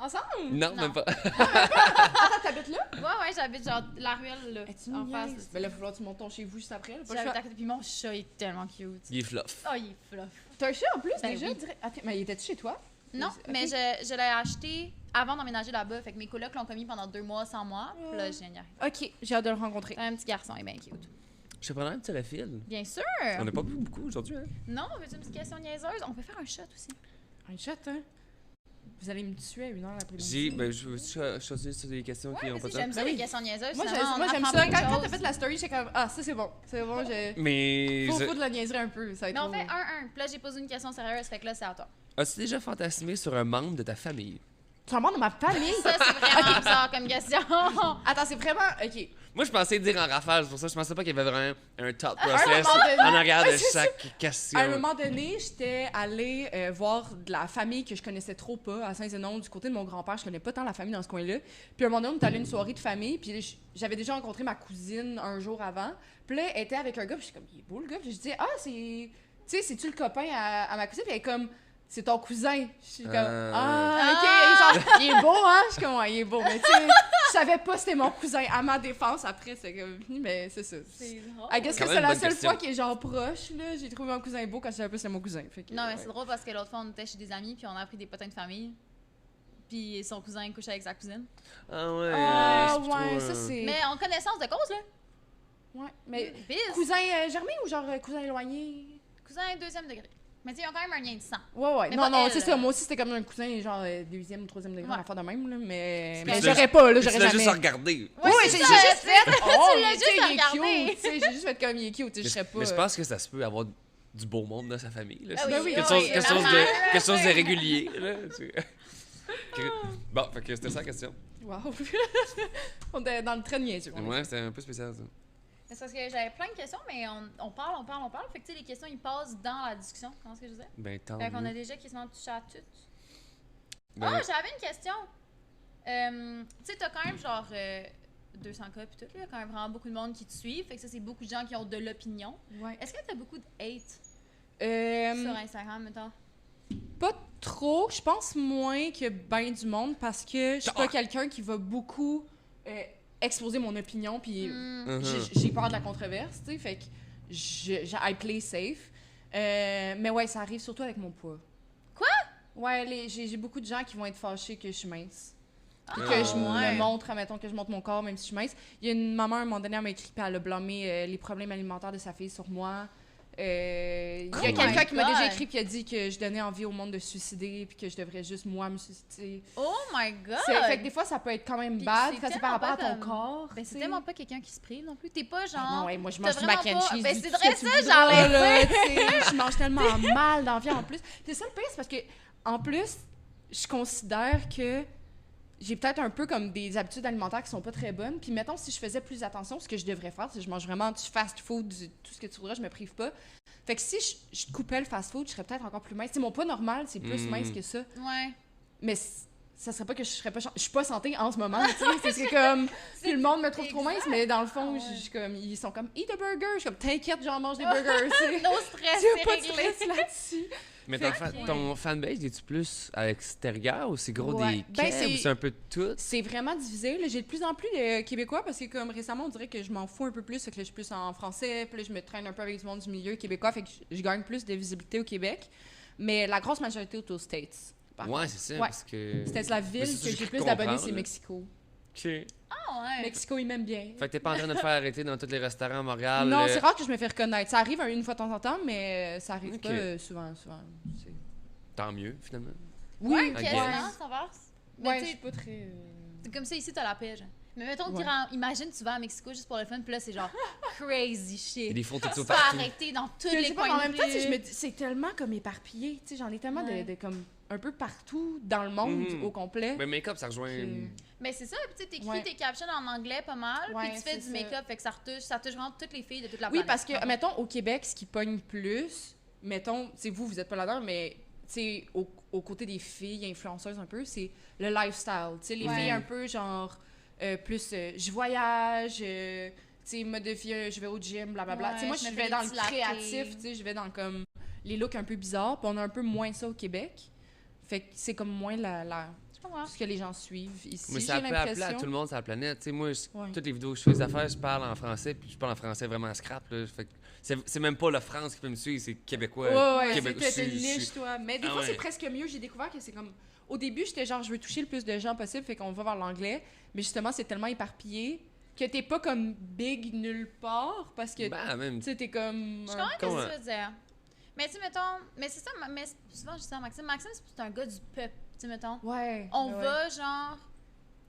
Ensemble? Non, Non. même pas. Attends, t'habites là? Ouais, j'habite genre la ruelle, là. Tu en face. Ben là, il va falloir que tu montes ton chez vous juste après. Là, pas le J'habite choix. à côté. Puis mon chat est tellement cute. Il est fluff. Oh, il est fluff. T'as un chat en plus, Ben déjà? oui. direct? Attends, mais il était-tu chez toi? Non, Ok. mais je l'ai acheté avant d'emménager là-bas. Fait que mes colocs l'ont commis pendant 2 mois sans moi. Puis là, j'ai gagné. Ok, j'ai hâte de le rencontrer. Un petit garçon, il est bien cute. Je te prendrais un petit refill. Bien sûr! On n'a pas bu beaucoup aujourd'hui, hein? Non, veux-tu une petite question niaiseuse? On peut faire un shot aussi. Un chat, hein? Vous allez me tuer à 1h l'après-midi. Ben, je veux choisir sur des questions qui Ouais, n'ont mais pas si, de j'aime ça, Ben les oui. questions niaiseuses. Moi, finalement, on j'aime apprend ça. plein de Quand choses. t'as fait la story, j'étais comme, ah, ça c'est bon. C'est bon, Mais. Faut de la niaiserie un peu. Ça va être Mais on trop- fait 1-1. Puis là, j'ai posé une question sérieuse. Fait que là, c'est à toi. As-tu déjà fantasmé sur un membre de ta famille? Tu en parles de ma famille? Ça, c'est vraiment bizarre comme question. Attends, c'est vraiment. Ok. Moi, je pensais dire en rafale, c'est pour ça que je pensais pas qu'il y avait vraiment un thought un process moment donné- en arrière de Ouais, c'est chaque question. À un moment donné, j'étais allée voir de la famille que je connaissais trop pas à Saint-Zénon, du côté de mon grand-père. Je connais pas tant la famille dans ce coin-là. Puis à un moment donné, on est allé à une soirée de famille, puis j'avais déjà rencontré ma cousine un jour avant. Puis là, elle était avec un gars, puis je suis comme, il est beau le gars. Puis je dis, ah, tu sais, c'est-tu le copain à ma cousine? Puis elle est comme, c'est ton cousin. Je suis comme, ok. Et genre, il est beau, hein? Je suis comme, ouais, il est beau. Mais tu sais, je savais pas c'était mon cousin. À ma défense, après, c'est comme, mais c'est ça. C'est drôle. I guess Quand que même c'est la une bonne seule question. fois qui est genre proche, là. J'ai trouvé mon cousin beau quand je savais pas c'était mon cousin. Fait que, Non, mais ouais. c'est drôle parce que l'autre fois, on était chez des amis, puis on a pris des potins de famille. Puis son cousin couche avec sa cousine. Ah ouais. Ah c'est plutôt, ouais, ça c'est. Mais en connaissance de cause, là. Ouais, mais. Biz. Cousin germain ou genre cousin éloigné? Cousin 2e degré. Mais tu sais, ils ont quand même un lien de sang. Ouais. Mais Non, pas non, elle, c'est là. ça. Moi aussi, c'était comme un cousin, genre 2e ou 3e degré, Ouais. une affaire de même, là. Mais Mais tu j'aurais l'as- pas, là, Tu j'aurais l'as jamais. juste regardé. Oui, c'est j'ai ça, juste fait. Oh, Tu l'as tu sais, juste il est regardé. cute. Tu sais, j'ai juste fait comme il est cute, tu sais, je serais pas. Mais je pense que ça se peut avoir du beau monde dans sa famille. Là. Ah C'est oui, oui, quelque oui, chose, quelque la chose mère, de, quelque chose de ouais. régulier. Là. Bon, fait que c'était ça la question. Wow. On est dans le train niaiseux. Ouais, c'était un peu spécial ça. Mais c'est parce que j'avais plein de questions, mais on parle. Fait que tu sais, les questions, ils passent dans la discussion. Tu comprends ce que je disais? Ben, tant Fait qu'on a mieux. déjà quasiment touché à tout. Ben, Ah, j'avais une question. Tu sais, t'as quand même genre 200 cas pis tout, là. Il y a quand même vraiment beaucoup de monde qui te suit. Fait que ça, c'est beaucoup de gens qui ont de l'opinion. Ouais. Est-ce que t'as beaucoup de hate sur Instagram, mettons? Pas trop. Je pense moins que ben du monde parce que je suis pas Ah. quelqu'un qui va beaucoup exposer mon opinion puis Hmm. j'ai peur de la controverse, tu sais. Fait que I play safe. Mais ouais, ça arrive surtout avec mon poids. Quoi? Ouais, j'ai beaucoup de gens qui vont être fâchés que je suis mince. Puis Ah, que je ouais. me montre, admettons que je montre mon corps même si je suis mince. Il y a une maman, à un moment donné, elle m'a écrit puis elle a blâmé les problèmes alimentaires de sa fille sur moi. Il y a Oh quelqu'un my qui m'a déjà God. écrit puis a dit que je donnais envie au monde de se suicider puis que je devrais juste moi me suicider. Oh my god! Fait que des fois ça peut être quand même Puis bad c'est quand c'est par tellement rapport à ton pas corps. Ben, tu c'est sais. tellement pas quelqu'un qui se prive non plus. T'es pas Ben genre. non, ouais, moi je t'as mange du mac vraiment and pas- cheese. Ben, du c'est tout vrai ce que ça, tu voudras, j'allais là, dire. tu sais. Je mange tellement mal dans la vie en plus. C'est ça le pire, c'est parce que en plus, je considère que j'ai peut-être un peu comme des habitudes alimentaires qui sont pas très bonnes. Puis mettons, si je faisais plus attention, ce que je devrais faire, c'est que je mange vraiment du fast-food, tout ce que tu voudras, je me prive pas. Fait que si je coupais le fast-food, je serais peut-être encore plus mince. Tu sais, mon poids normal, c'est plus mince que ça. Ouais. Mais ça serait pas que je serais pas... Je suis pas santé en ce moment, tu sais. C'est comme... Puis le monde me trouve trop mince, mais dans le fond, Ah ouais. je suis comme... Ils sont comme, eat a burger. Je suis comme, t'inquiète, j'en mange des burgers, tu sais. No stress, J'ai c'est pas de réglé. stress là-dessus. Mais Fait- ton fanbase, es-tu plus à l'extérieur ou c'est gros Ouais. des Ben, Québec ou c'est un peu de tout? C'est vraiment divisé. Là. J'ai de plus en plus de Québécois parce que comme récemment, on dirait que je m'en fous un peu plus. Fait que là, je suis plus en français. Puis là, je me traîne un peu avec du monde du milieu québécois. Fait que je gagne plus de visibilité au Québec. Mais la grosse majorité est aux States. par Ouais, contre. c'est ça, Ouais. parce que... C'était la ville Mais c'est ça que que j'ai je plus d'abonnés, comprends, c'est là. Mexico. OK. Ah ouais. Mexico, ils m'aiment bien. Fait que t'es pas en train de te faire arrêter dans tous les restaurants à Montréal. Non, c'est rare que je me fais reconnaître. Ça arrive une fois de temps en temps, mais ça arrive Ok. pas souvent. C'est- Tant mieux, finalement. Oui, Ouais, Ok. quasiment, ça va. Mais Ouais, tu je sais, suis pas très... c'est comme ça, ici, t'as la paix, genre. Mais mettons, Ouais. imagine, tu vas à Mexico juste pour le fun, puis là, c'est genre crazy Il y a shit. des photos Tu de vas partout. arrêter dans tous Je les sais pas, coins mais en de même temps, tu sais, rue. je me dis, c'est tellement comme éparpillé. Tu sais, j'en ai tellement Ouais. de comme un peu partout dans le monde Mhm. au complet. Mais make-up, ça rejoint... Mais c'est ça, puis tu sais, t'écris Ouais. tes captions en anglais pas mal, Ouais, puis tu fais c'est du ça. make-up, fait que ça touche vraiment toutes les filles de toute la Oui, planète. parce que, mettons, au Québec, ce qui pogne plus, mettons, tu sais, vous êtes pas là-dedans, mais tu sais, au côté des filles influenceuses un peu, c'est le lifestyle. Tu sais, les Ouais. filles un peu genre plus je voyage, tu sais, mode de vie, je vais au gym, blablabla. Ouais, tu sais, moi, je je me vais fais dans des le petits latés. créatif, tu sais, je vais dans comme les looks un peu bizarres, puis on a un peu moins ça au Québec. Fait que c'est comme moins Je comprends. ce que les gens suivent ici, Mais j'ai ça peut appeler à l'impression. tout le monde sur la planète. Tu sais, moi, Ouais. toutes les vidéos que je fais des affaires, je parle en français, puis je parle en français vraiment scrap. Là. Fait que c'est même pas la France qui peut me suivre, c'est québécois. Ouais, Québec- c'est une je suis- niche, toi. Mais des Ah fois, ouais. c'est presque mieux. J'ai découvert que c'est comme... Au début, j'étais genre, je veux toucher le plus de gens possible, fait qu'on va vers l'anglais. Mais justement, c'est tellement éparpillé que t'es pas comme big nulle part, parce que, Ben, même. tu sais, t'es comme... Je comprends ce que Comment? tu veux dire. Mais tu sais, mettons, mais c'est ça, mais souvent je dis ça à Maxime. Maxime, c'est un gars du peuple, tu sais, mettons. Ouais. On ouais. va, genre,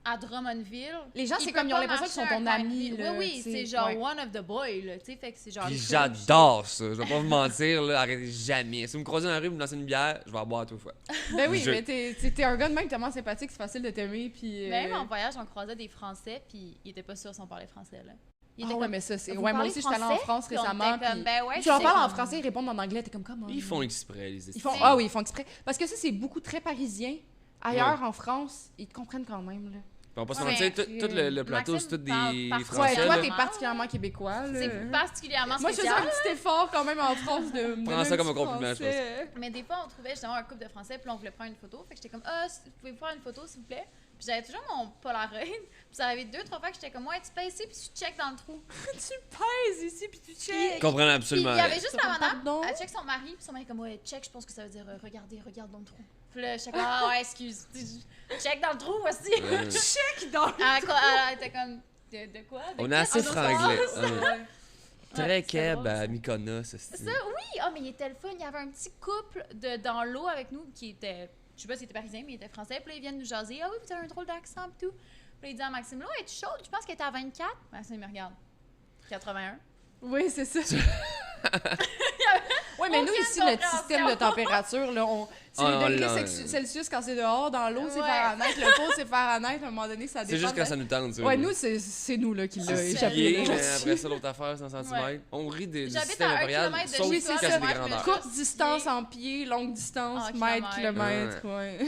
à Drummondville. Les gens, il c'est peut comme, ils ont pas l'impression qu'ils sont marcher ton un coin de ami, ville. là, Oui, tu sais, c'est genre ouais. one of the boys, là, tu sais, fait que c'est genre... Puis les j'adore ça. Je vais pas vous mentir, là, arrêtez jamais. Si vous me croisez dans la rue, vous me lancez une bière, je vais en boire à toute fois. Ben oui, Je- mais t'es un gars de même tellement sympathique, c'est facile de t'aimer, puis... Même en voyage, on croisait des Français, puis ils étaient pas sûrs si on parlait français, là. Ils Ah étaient ouais, comme, mais ça, c'est... Vous Ouais, moi parlez aussi, j'étais allée en français? France Puis on récemment, était comme, puis... ben ouais, Tu leur c'est parles en comme- français, ils répondent en anglais, t'es comme, comment? Ils font exprès, les Ils font... estis. Ah oui, ils font exprès. Parce que ça, c'est beaucoup très parisien. Ailleurs, en France, ils te comprennent quand même, là. On va pas se Ouais, mentir, tout le plateau, Maxime c'est tous parle des parfois. Français. Ouais, toi, là. t'es particulièrement québécois, là. C'est particulièrement Moi, je faisais spécial. un petit effort quand même en France de me Prends donner ça un comme un petit compliment, je français. Mais des fois, on trouvait justement un couple de Français, puis là, on voulait prendre une photo. Fait que j'étais comme, vous pouvez prendre une photo, s'il vous plaît? Puis j'avais toujours mon Polaroid. Puis ça arrivait 2-3 fois que j'étais comme, ouais, tu pèses ici, puis tu check dans le trou. Tu pèses ici, puis tu check. Je comprends Puis absolument. il y avait juste la madame, Pardon? elle check son mari, puis son mari comme, ouais, check, je pense que ça veut dire, regarde dans le trou. Puis là, j'étais comme, ah ouais, excuse. Check dans le trou, voici. Check dans Elle était comme, de quoi? De On est quoi? assez En d'autres franglais. sens? Ouais. Très Ouais, c'était keb drôle, à ça. Mykonos, c'est Ça, oui! Ah, mais il était le fun. Il y avait un petit couple dans l'eau avec nous qui était, je sais pas s'il était parisien, mais il était français. Puis là, ils viennent nous jaser. Ah oui, vous avez un drôle d'accent et tout. Puis là, il dit à Maxime, là, es-tu chaude? Je pense qu'elle était à 24. Maxime, il me regarde. 81. Oui, c'est ça. Oui, mais nous, Aucune ici, notre compréhension. système de température, là, c'est Ah, les là, degrés Celsius quand c'est dehors, dans l'eau, c'est Ouais. Fahrenheit, le pot, c'est Fahrenheit, à un moment donné, ça dépend. C'est juste quand de- ça nous tente. ça. Ouais, nous, c'est nous, là, qui l'a C'est échappé. Pieds, là, mais là-dessus. après ça, l'autre affaire, 100 cm. Ouais. On rit du J'habite système à 1 impérial, kilomètre de sauf chez Oui, quand c'est toi, c'est ça. des moi, je me grandeurs. Courte distance en pied, longue distance, En mètres, kilomètres. kilomètres, ouais.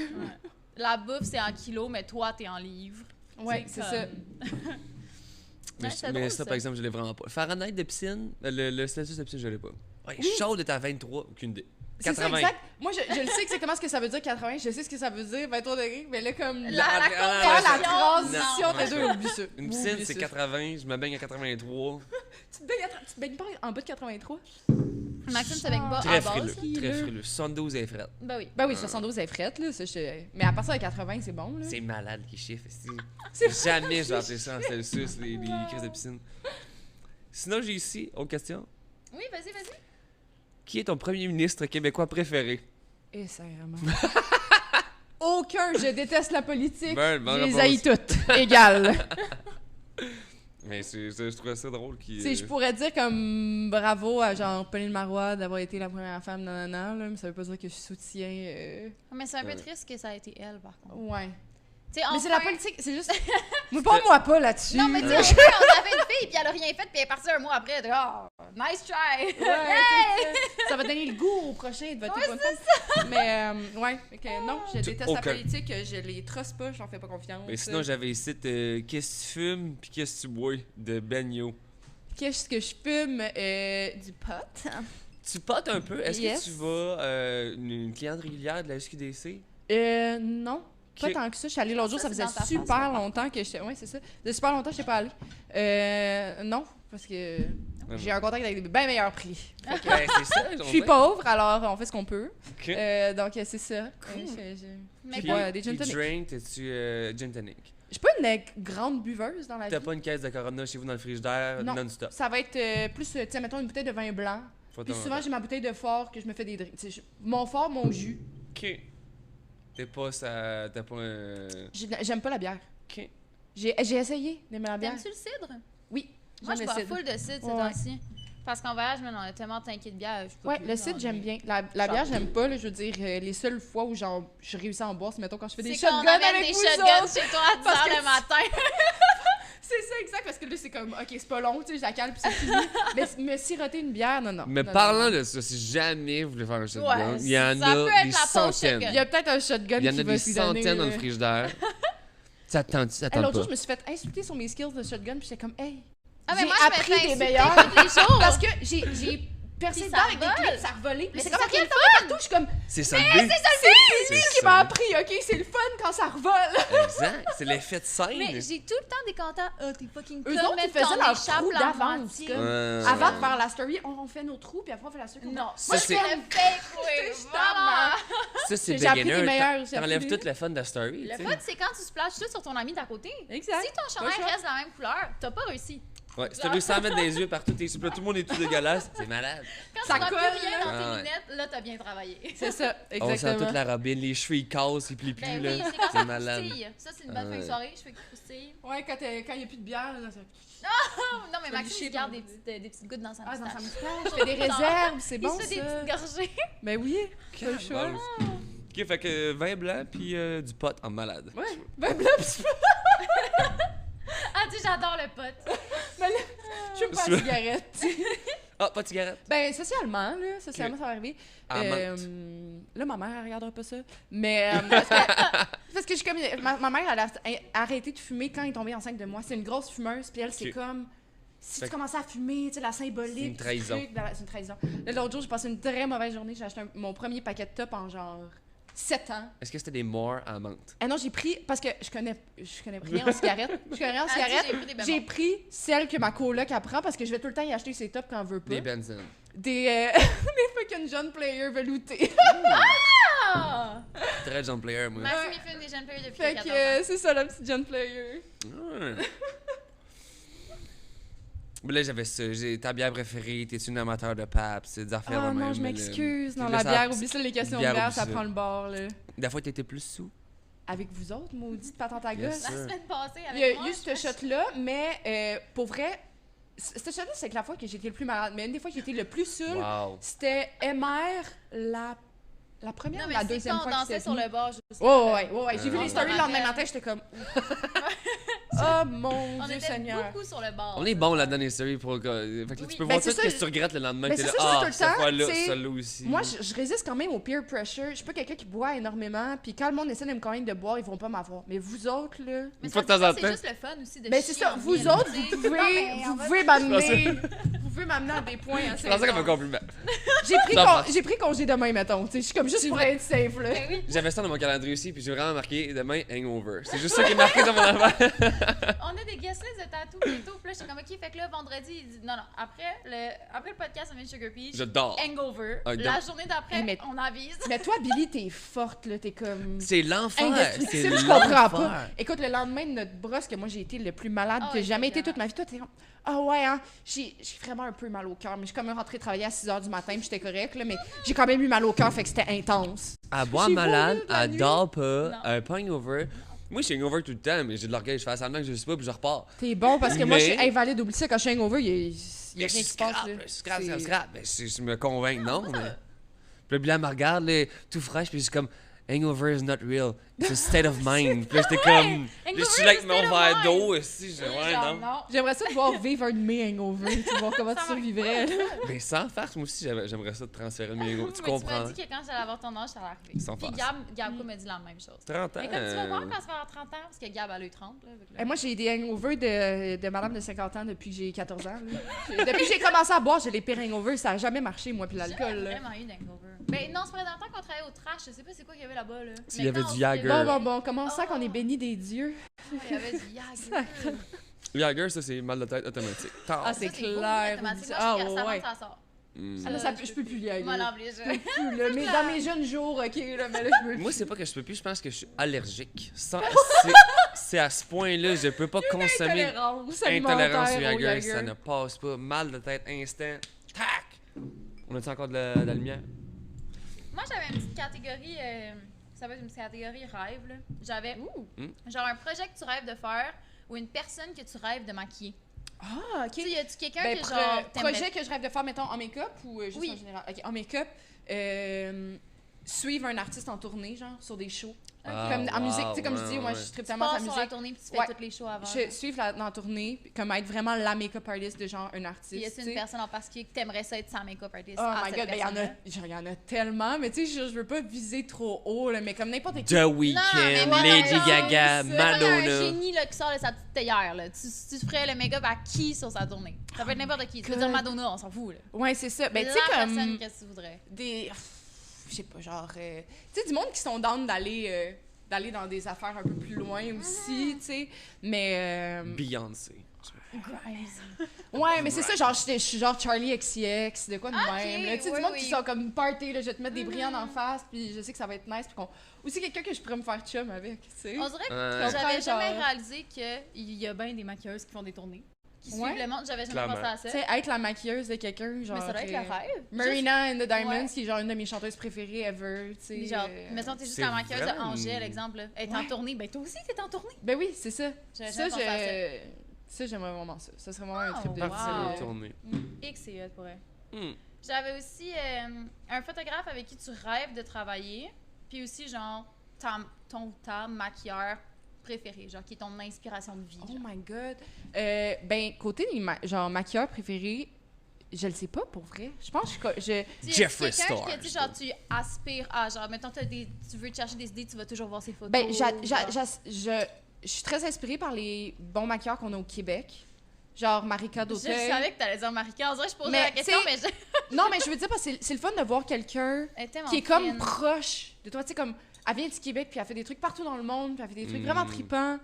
La bouffe, c'est en kilos, mais toi, t'es en livres. Ouais, c'est ça. Mais, Ouais, c'est mais drôle, ça, ça. par exemple, je l'ai vraiment pas. Fahrenheit de piscine, le Celsius de piscine, je l'ai pas. Ouais, chaude est à 23, aucune idée. C'est ça, 80. exact. Moi, je le sais exactement ce que ça veut dire, 80. Je sais ce que ça veut dire, 23 degrés. Mais là, comme... La faire conversion, la transition non. entre les deux, oublie ça. Une piscine, Oublie c'est ça. 80, je me baigne à 83. Tu te baignes pas en bas de 83? Maxime se baigne pas Très à base. frileux, très frileux. 72 et fret. Ben oui. Ben oui, 72 est frette, là. Ça, mais à partir de 80, c'est bon, là. C'est malade les chiffres. C'est Jamais je vais appeler ça en Celsius, les crises de piscine. Sinon, j'ai ici, autre question. Oui, vas-y. Qui est ton premier ministre québécois préféré? Et sérieusement. Aucun, je déteste la politique. Bonne Je les réponse. haïs toutes. Égales. Mais je trouvais ça drôle Tu sais, je pourrais dire comme bravo à genre Pauline Marois d'avoir été la première femme nanana, là, mais ça veut pas dire que je soutiens. Mais c'est un peu Ouais. triste que ça a été elle, par contre. Ouais. Tu sais, Mais c'est la enfin- politique, c'est juste. Mais pas moi pas là-dessus. Non, mais tu sais, là. enfin, on avait une fille, puis elle a rien fait, puis elle est partie un mois après. Elle était, oh, nice try! Ouais, c'est ça. Ça va donner le goût au prochain de voter pour une femme. Mais ouais, fait que non, je déteste la aucun. politique, je les truste pas, j'en fais pas confiance. Mais sinon, j'avais ici Qu'est-ce que tu fumes puis qu'est-ce que tu bois de Ben Yo. Qu'est-ce que je fume? Du pot. Tu potes un peu. Est-ce Yes. que tu vas une cliente régulière de la SQDC? Non. Pas Ok. tant que ça. Je suis allée l'autre jour, Ça, ça c'est faisait dans ta super face, longtemps que j'étais. Ouais, c'est ça. De super longtemps que je n'étais pas allée. Non, parce que j'ai un contact avec des bien meilleurs prix. Ben, c'est ça. Je suis pauvre, alors on fait ce qu'on peut. Ok. Donc, c'est ça. Cool. Mais Puis, comme- ouais, des gin tonic. drink, t'es-tu gin tonic? Je suis pas une grande buveuse dans la T'as vie. pas une caisse de Corona chez vous dans le frigidaire Non. non-stop? Ça va être plus, tu sais, mettons une bouteille de vin blanc. Faut Puis t'en- souvent, j'ai ma bouteille de fort que je me fais des drinks. Tu sais, mon fort, mon jus. Ok. T'es pas ça. T'as pas un. J'aime pas la bière. Ok. J'ai essayé d'aimer la bière. T'aimes-tu le cidre? Oui. Moi, je j'aime bois le cidre. full de cidre ces Ouais. temps-ci. Parce qu'en voyage, man, on a tellement tanké de bière. je peux Ouais, plus, le genre, cidre, j'aime j'ai- bien. La bière, j'aime pas. Là, je veux dire, les seules fois où genre, je réussis à en boire, c'est mettons quand je fais des C'est quand on shotguns amène avec des vous shotguns autres. chez toi à 10 Parce h que le matin. C'est ça, exact, parce que là, c'est comme, OK, c'est pas long, tu sais, je la cale, puis c'est fini. Mais me siroter une bière, non, non. Mais Non, parlant non, non. de ça, si jamais vous voulez faire un shotgun, Ouais, il y en ça peut a être des la pause centaines. shotgun. Il y a peut-être un shotgun Il y en qui a va des s'y donner, centaines dans le là. frigidaire. Ça tente, ça tente L'autre jour, pas. je me suis fait insulter sur mes skills de shotgun, puis j'étais comme, hey, Ah, mais j'ai moi, je me appris fais des insulter meilleurs. tous les jours. Parce que j'ai percé Puis dedans ça avec des vole. clips, ça a revolé. Mais c'est c'est comme ça ça qui est qu'il le est partout, je suis comme, C'est ça le but. c'est lui C'est qui ça. m'a appris, OK, c'est le fun quand ça revole. Exact. C'est l'effet de scène. Mais j'ai tout le temps des commentaires. Oh, t'es fucking Eux conne, autres, mais ils faisaient t'en leur échappes trou la d'avance, moitié. comme. Ouais, Avant ouais. de faire la story, on fait nos trous, puis après on fait la story. Non, Ça, moi, je c'est- fais le fake, oui. Je Voilà. Ça, c'est J'ai appris des beginner. meilleurs, j'ai T'enlèves appris tout le fun de la story. Le tu sais. fun, c'est quand tu splashes tout sur ton ami d'à côté. Exact. Si ton chandail Pas le choix. reste de la même couleur, t'as pas réussi. Ouais, si t'as réussi à mettre des yeux partout, t'es super, tout le monde est tout dégueulasse, c'est malade. Quand Ça tu vois colle, plus rien dans là. tes Ah ouais. lunettes, là, t'as bien travaillé. C'est ça, On sent exactement. toute la robine, les cheveux ils cassent, ils plient plus, Ben là. oui, c'est quand C'est ça malade. croustille. Ça, c'est une bonne fin de Ouais. soirée, je fais croustille. Ouais, quand il n'y a plus de bière, là, ça... Oh, non, mais Ça Maxime, liché il garde dans- des petites gouttes dans sa Ah, dans sa moustache. moustache, je fais des réserves, c'est bon Il se fait des ça. petites gorgées. Ben oui, pas le choix. Wow. Ok, fait que vin blanc puis du pot en malade. Ouais, ben là, pis Ah, tu sais, j'adore le pot. je fume pas la cigarette. Ah, pas de cigarette. Ben, socialement, ça va arriver. Ah, Là, ma mère, elle regardera pas ça. Mais, parce que je suis comme... Ma mère, elle a arrêté de fumer quand elle est tombée enceinte de moi. C'est une grosse fumeuse, puis elle, c'est Ok. comme... Si Fait tu commençais à fumer, tu sais, la symbolique... C'est une trahison. C'est une trahison. Là, l'autre jour, j'ai passé une très mauvaise journée. J'ai acheté mon premier paquet de top en genre 7 ans. Est-ce que c'était des morts à menthe? Ah non, j'ai pris... Parce que je connais rien en cigarette. Je connais rien en Ah, cigarette. j'ai pris des J'ai bémols. pris celle que ma coloc apprend parce que je vais tout le temps y acheter ses tops quand elle veut pas. Des benzines. Des fucking John Player veloutés. Ah! Très John Player, moi. Maxime, il fait une des jeunes players depuis Fait 14 que ans. c'est ça, la petite John Player. Ouais. Mais là, j'avais ça. J'ai ta bière préférée, t'es-tu une amateur de pape, c'est des affaires Oh de même. non, je mais là, m'excuse. Non, là, la ça- bière, oublie ça, les questions de bière, bière, oublie ça ça. prend le bord, là. Des fois, t'étais plus sous. Avec vous autres, maudite patente à Yes. gosse. La semaine passée, Il y a avec moi, eu ce shot-là, mais pour vrai, ce shot-là, c'est la fois que j'étais le plus malade. Mais une des fois que j'étais le plus saoul, Wow. c'était MR, la première Non, ou mais la c'est deuxième quand fois on que dansait j'étais sur venue. le bord. je sais Ouais. J'ai vu Ah, les stories le je me lendemain rappelle. matin, j'étais comme... Oh mon On Dieu était Seigneur. beaucoup sur le bord. On est bon là-dedans les séries pour fait que là, Oui. tu peux Ben, voir c'est tout ça, ce que tu regrettes le lendemain. ben, T'es c'est là, ça, je dis tout ah, le cette temps, fois-là, c'est- celle-là aussi. Moi, je résiste quand même au peer pressure. Je suis pas quelqu'un qui boit énormément, puis quand le monde essaie de me convaincre de boire, ils vont pas m'avoir. Mais vous autres, là... Mais Une fois de ça, temps en c'est temps. juste le fun aussi de Ben c'est chier ça, en vous ville, autres, tu sais. vous Non, mais on va- pouvez m'amener... Vous pouvez m'amener à des points assez Je pensais comme un intenses. compliment. J'ai pris congé demain, mettons. Tu sais, je suis comme juste pour être safe, là. Ben oui. J'avais ça dans mon calendrier aussi, puis j'ai vraiment marqué demain hangover. C'est juste ça qui est marqué dans mon affaire. On a des guest lists de tatou bientôt. Puis là, j'étais comme, OK, fait que là, vendredi, il dit, non, après le podcast, on vient de Sugar Peach. Je dors. Hangover. Ah, La journée d'après, Hey, mais- on avise. Mais toi, Billy, t'es forte, là. T'es comme... C'est l'enfer. C'est Indestructible, je comprends l'enfer. pas. Écoute, le lendemain de notre brosse, que moi j'ai été le plus malade Ah que ouais, j'ai jamais c'est été toute ma vie, toi t'es comme, ah ouais, hein, j'ai vraiment un peu mal au cœur, mais je suis comme rentrée travailler à 6h du matin, puis j'étais correcte, là, mais j'ai quand même eu mal au cœur, fait que c'était intense. À boire J'ai malade, vomi de la à nuit. dort pas, Non. pas hangover. Moi, je suis hangover tout le temps, mais j'ai de l'orgueil. Je fais semblant que je sais pas, puis je repars. T'es bon, parce que moi je suis Mais- invalide, oublie ça, quand je suis hangover, il y a Mais rien qui se passe, là. C'est- scrap. Mais je me convainc, non. Mais... Puis le bilan me regarde, là, tout fraîche, puis je suis comme, hangover is not real. It's a state of mind. Puis là, j'étais comme, là, je suis là avec is a mon state of verre mind. d'eau aussi. Je dis, ouais, Genre, non. J'aimerais ça te voir vivre un de mes hangovers, tu voir comment tu survivrais, là. Mais sans farce, moi aussi, j'aimerais ça te transférer mes hangovers. Tu Mais comprends? Tu m'as dit que quand j'allais avoir ton âge, ça allait arriver. Sans Puis farce. Gab m'a dit la même chose. 30 ans. Mais comme tu vas voir quand ça va avoir 30 ans, parce que Gab, elle a eu 30. Là, fait que là- Et moi, j'ai des hangovers de madame de 50 ans depuis que j'ai 14 ans. Là. Depuis que j'ai commencé à boire, j'ai les pires hangovers. Ça a jamais marché, moi, puis l'alcool. J'ai là. vraiment eu d'hangover. Mais non, c'est pas dans le temps qu'on travaillait au trash. Je sais pas c'est quoi qu'il y avait là-bas. Là. S'il y avait Maintenant, du on Jagger. fait- Bon, comment ça qu'on est béni des dieux? Il y avait du Jagger. Jagger, ça, c'est mal de tête automatique. Tard. Ah, c'est Ça, clair, beau, automatique. oublie Moi, ça. je Ah, suis ouais. ça sort. Mm. Ah, là, je peux plus y aller. Moi, l'emblige. Plus, là. Mais dans mes jeunes jours, OK, là, mais là, je peux plus. Moi, c'est pas que je peux plus, je pense que je suis allergique. C'est à ce point-là, je peux pas consommer Intolérance intolérance au alimentaire au Jagger. Ça ne passe pas. Mal de tête instant. Tac! On a-tu encore de la lumière? Moi, j'avais une petite catégorie. Ça va être une petite catégorie rêve. Là. J'avais genre un projet que tu rêves de faire ou une personne que tu rêves de maquiller. Ah, OK. Tu sais, y a-tu quelqu'un Ben, que genre. t'aimerais- projet que je rêve de faire, mettons, en make-up ou juste Oui. en général? OK, en make-up, suivre un artiste en tournée, genre, sur des shows. Comme en musique, tu sais, comme je dis, moi, je tripe Tu tellement pars sa sur la musique. tournée puis tu fais Ouais. toutes les shows avant. Je suivre dans la tournée, puis comme être vraiment la make-up artist de genre un artiste. Puis y a-tu tu une sais. personne en particulier que t'aimerais ça être sa make-up artist? Oh à my cette god, ben personne-là? il y en a tellement, mais tu sais, je veux pas viser trop haut, là, mais comme n'importe qui. The Weeknd, mais moi, Lady genre, Gaga, c'est- Il y a un Madonna. génie là, qui sort de sa petite théière. Là. Tu ferais le make-up à qui sur sa tournée? Ça peut être n'importe qui. Tu peux God. dire Madonna, on s'en fout. Là. Ouais, c'est ça. Ben, tu sais, La comme personne que tu voudrais. des. Je sais pas, genre. Tu sais, du monde qui sont down d'aller dans des affaires un peu plus loin aussi, tu sais. Mais. Beyoncé. Ouais, mais c'est ça, genre, je suis genre Charlie XCX, de quoi de Ok, même. là. Tu sais, oui, du monde oui. qui sont comme party, là, je vais te mettre des brillants en face, puis je sais que ça va être nice, puis qu'on. Aussi quelqu'un que je pourrais me faire chum avec, tu sais. On dirait que Ouais. j'avais Genre- jamais réalisé qu'il y a bien des maquilleuses qui font des tournées. qui suivent le monde. J'avais jamais Clairement. pensé à ça. Tu sais, être la maquilleuse de quelqu'un, genre... Mais ça doit être le rêve. Marina and the Diamonds, Ouais. qui est genre une de mes chanteuses préférées ever, tu sais. Juste, genre, mettons, t'es juste c'est la maquilleuse vraiment- d'Angèle, exemple. Là. Elle est en tournée. Ben, toi aussi, t'es en tournée. Ben oui, c'est ça. J'avais Ça, jamais pensé à ça, j'aimerais vraiment ça. Ça serait vraiment un Oh, trip de wow. Partir vie. de tournée. Et que c'est hot pour elle. Hmm. J'avais aussi un photographe avec qui tu rêves de travailler. Puis aussi, genre, ta maquilleur préféré, genre, qui est ton inspiration de vie. Oh genre. my God. Ben, côté des genre maquilleurs préférés, je le sais pas pour vrai. Je pense que Tu sais, Jeffree quelqu'un Star. que tu sais, genre, tu aspires à, genre, mettons, tu veux te chercher des idées, tu vas toujours voir ses photos. ben, genre. je suis très inspirée par les bons maquilleurs qu'on a au Québec. Genre Marika Je d'Auteuil. savais que t'allais dire Marika. En vrai, je posais Mais, la question, tu mais je... Non, mais je veux dire, parce que c'est le fun de voir quelqu'un Elle est tellement qui est comme fine. proche de toi. Tu sais, comme, elle vient du Québec, puis elle fait des trucs partout dans le monde, puis elle fait des trucs Mm. vraiment tripants.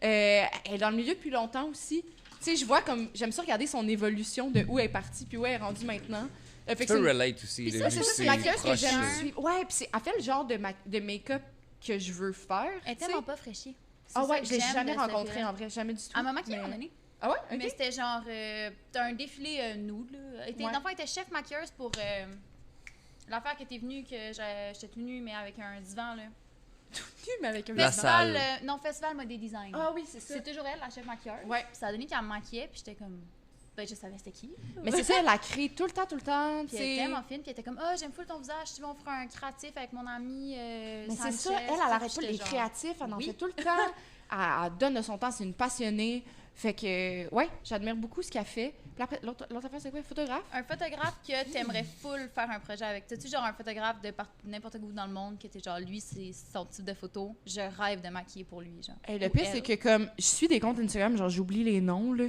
Elle est dans le milieu depuis longtemps aussi. Tu sais, je vois comme, j'aime ça regarder son évolution de où elle est partie, puis où elle est rendue maintenant. Fait Tu que c'est peux une- relate aussi. puis là, ça, vu c'est que ça, c'est la maquilleuse que proche, j'aime là. suivre. Ouais, puis elle fait le genre de make-up que je veux faire. Elle est tu sais. tellement pas fraîchie. C'est Ah ça ouais, que je l'ai j'aime jamais de cette rencontrée fille-là. en vrai, jamais du tout. Elle m'a maquillée à un Mais- moment donné. Ah ouais? Ok. Mais c'était genre... t'as un défilé nude, là. Ouais. L'enfant était chef maquilleuse pour l'affaire que t'es venue, que j'étais tout nue, mais avec un divan, là. Mais avec un La Festival, salle. non, Festival Modé Design. Ah oui, c'est ça. C'est toujours elle, la chef maquilleuse. Ouais. Puis ça a donné qu'elle me maquillait, puis j'étais comme... Ben, je savais c'était qui. Mais c'est ça, elle a créé tout le temps, tu Puis elle sais. était tellement fine, puis elle était comme, oh, j'aime full ton visage, tu veux, on fera un créatif avec mon ami Mais Sanchez. c'est ça, elle arrête pas J'étais les genre, créatifs, elle en oui. fait tout le temps. Elle donne de son temps, c'est une passionnée. Fait que, ouais, j'admire beaucoup ce qu'elle fait. Puis après, l'autre affaire, c'est quoi? Photographe? Un photographe que t'aimerais full faire un projet avec. T'as-tu genre un photographe de n'importe où dans le monde que t'es genre, lui, c'est son type de photo. Je rêve de maquiller pour lui, genre. Le Ou pire, elle. c'est que comme, je suis des comptes Instagram, genre j'oublie les noms, là.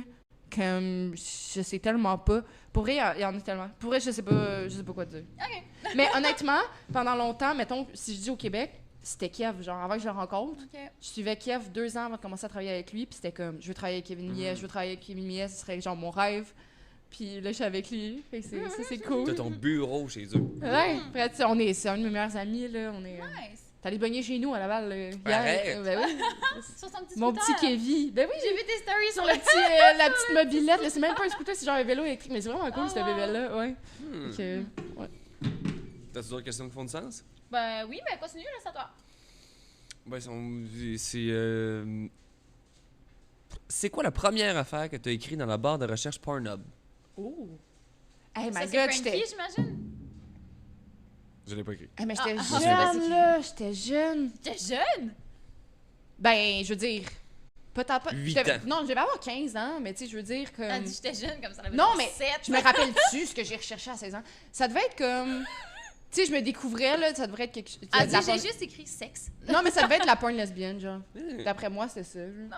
Comme, je sais tellement pas. Pour vrai, il y en a tellement. Pour vrai, je sais pas quoi dire. OK. Mais honnêtement, pendant longtemps, mettons, si je dis au Québec, c'était Kiev, genre avant que je le rencontre. OK. Je suivais Kiev 2 ans avant de commencer à travailler avec lui, puis c'était comme, je veux travailler avec Kevin Millet, je veux travailler avec Kevin Millet, ce serait genre mon rêve. Puis là, je suis avec lui, fait que c'est cool. T'as ton bureau chez eux. Ouais, après, tu sais, c'est un de mes meilleurs amis, là, on est... Nice. T'es allé baigner chez nous à Laval, hier. Arrête. Ben oui. Sur son petit Mon scooter. petit Kevin. Ben oui, J'ai vu tes stories sur sur le le... petit, la petite mobilette, là, c'est même pas un scooter, c'est genre un vélo électrique, mais c'est vraiment cool, Oh, ce wow. bébé-là, ouais. Hmm. Fait que, ouais. T'as-tu d'autres questions qui font du sens? Ben oui, mais continue, là, c'est à toi. Ben, c'est quoi la première affaire que t'as écrit dans la barre de recherche Pornhub? Oh. Hey, Ça, my c'est God, Frankie, j'étais... j'imagine? Je l'ai pas écrit. Hey, mais j'étais Ah, je sais pas c'est jeune, qui. là, j'étais jeune. T'es jeune? Ben, je veux dire, peut-être pas... 8 j'étais- ans. Non, je devais avoir 15 ans, mais tu sais, je veux dire que... Elle dit j'étais jeune, comme ça. elle avait Non, genre mais 7. je me rappelle-tu ce que j'ai recherché à 16 ans? Ça devait être comme... Tu sais, je me découvrais, là, ça devrait être quelque chose... Elle de dit la j'ai porn- juste écrit sexe. Non, mais ça devait être la porn lesbienne, genre. Hmm. D'après moi, c'était ça. genre. Non.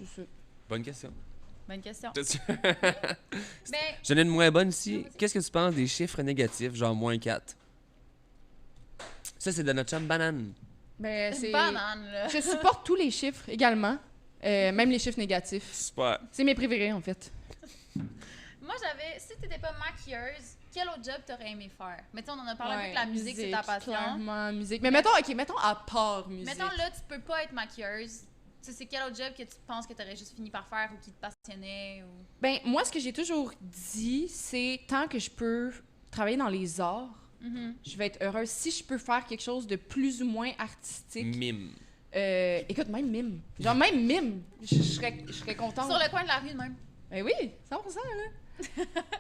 C'est ça. Bonne question. Bonne question. T'as-tu- Ben, J'en ai une moins bonne ici. Non, vas-y. Qu'est-ce que tu penses des chiffres négatifs, genre -4? Ça, c'est de notre chum Banane. Ben, c'est... banane, là. Je supporte tous les chiffres également, même les chiffres négatifs. Super. C'est mes préférés, en fait. Moi, si t'étais pas maquilleuse, quel autre job t'aurais aimé faire? Mais tu sais, on en a parlé un peu Ouais, que la musique, c'est ta passion. Clairement, musique. Mais mettons, mettons à part musique. Mettons là, tu peux pas être maquilleuse. Tu sais, c'est quel autre job que tu penses que t'aurais juste fini par faire ou qui te passionnait? Ou... Ben, moi, ce que j'ai toujours dit, c'est tant que je peux travailler dans les arts, Mhm. je vais être heureuse. Si je peux faire quelque chose de plus ou moins artistique, Mime. écoute, même mime. Genre, même mime, je serais contente. Sur le coin de la rue, de même. Ben oui, 100%, là.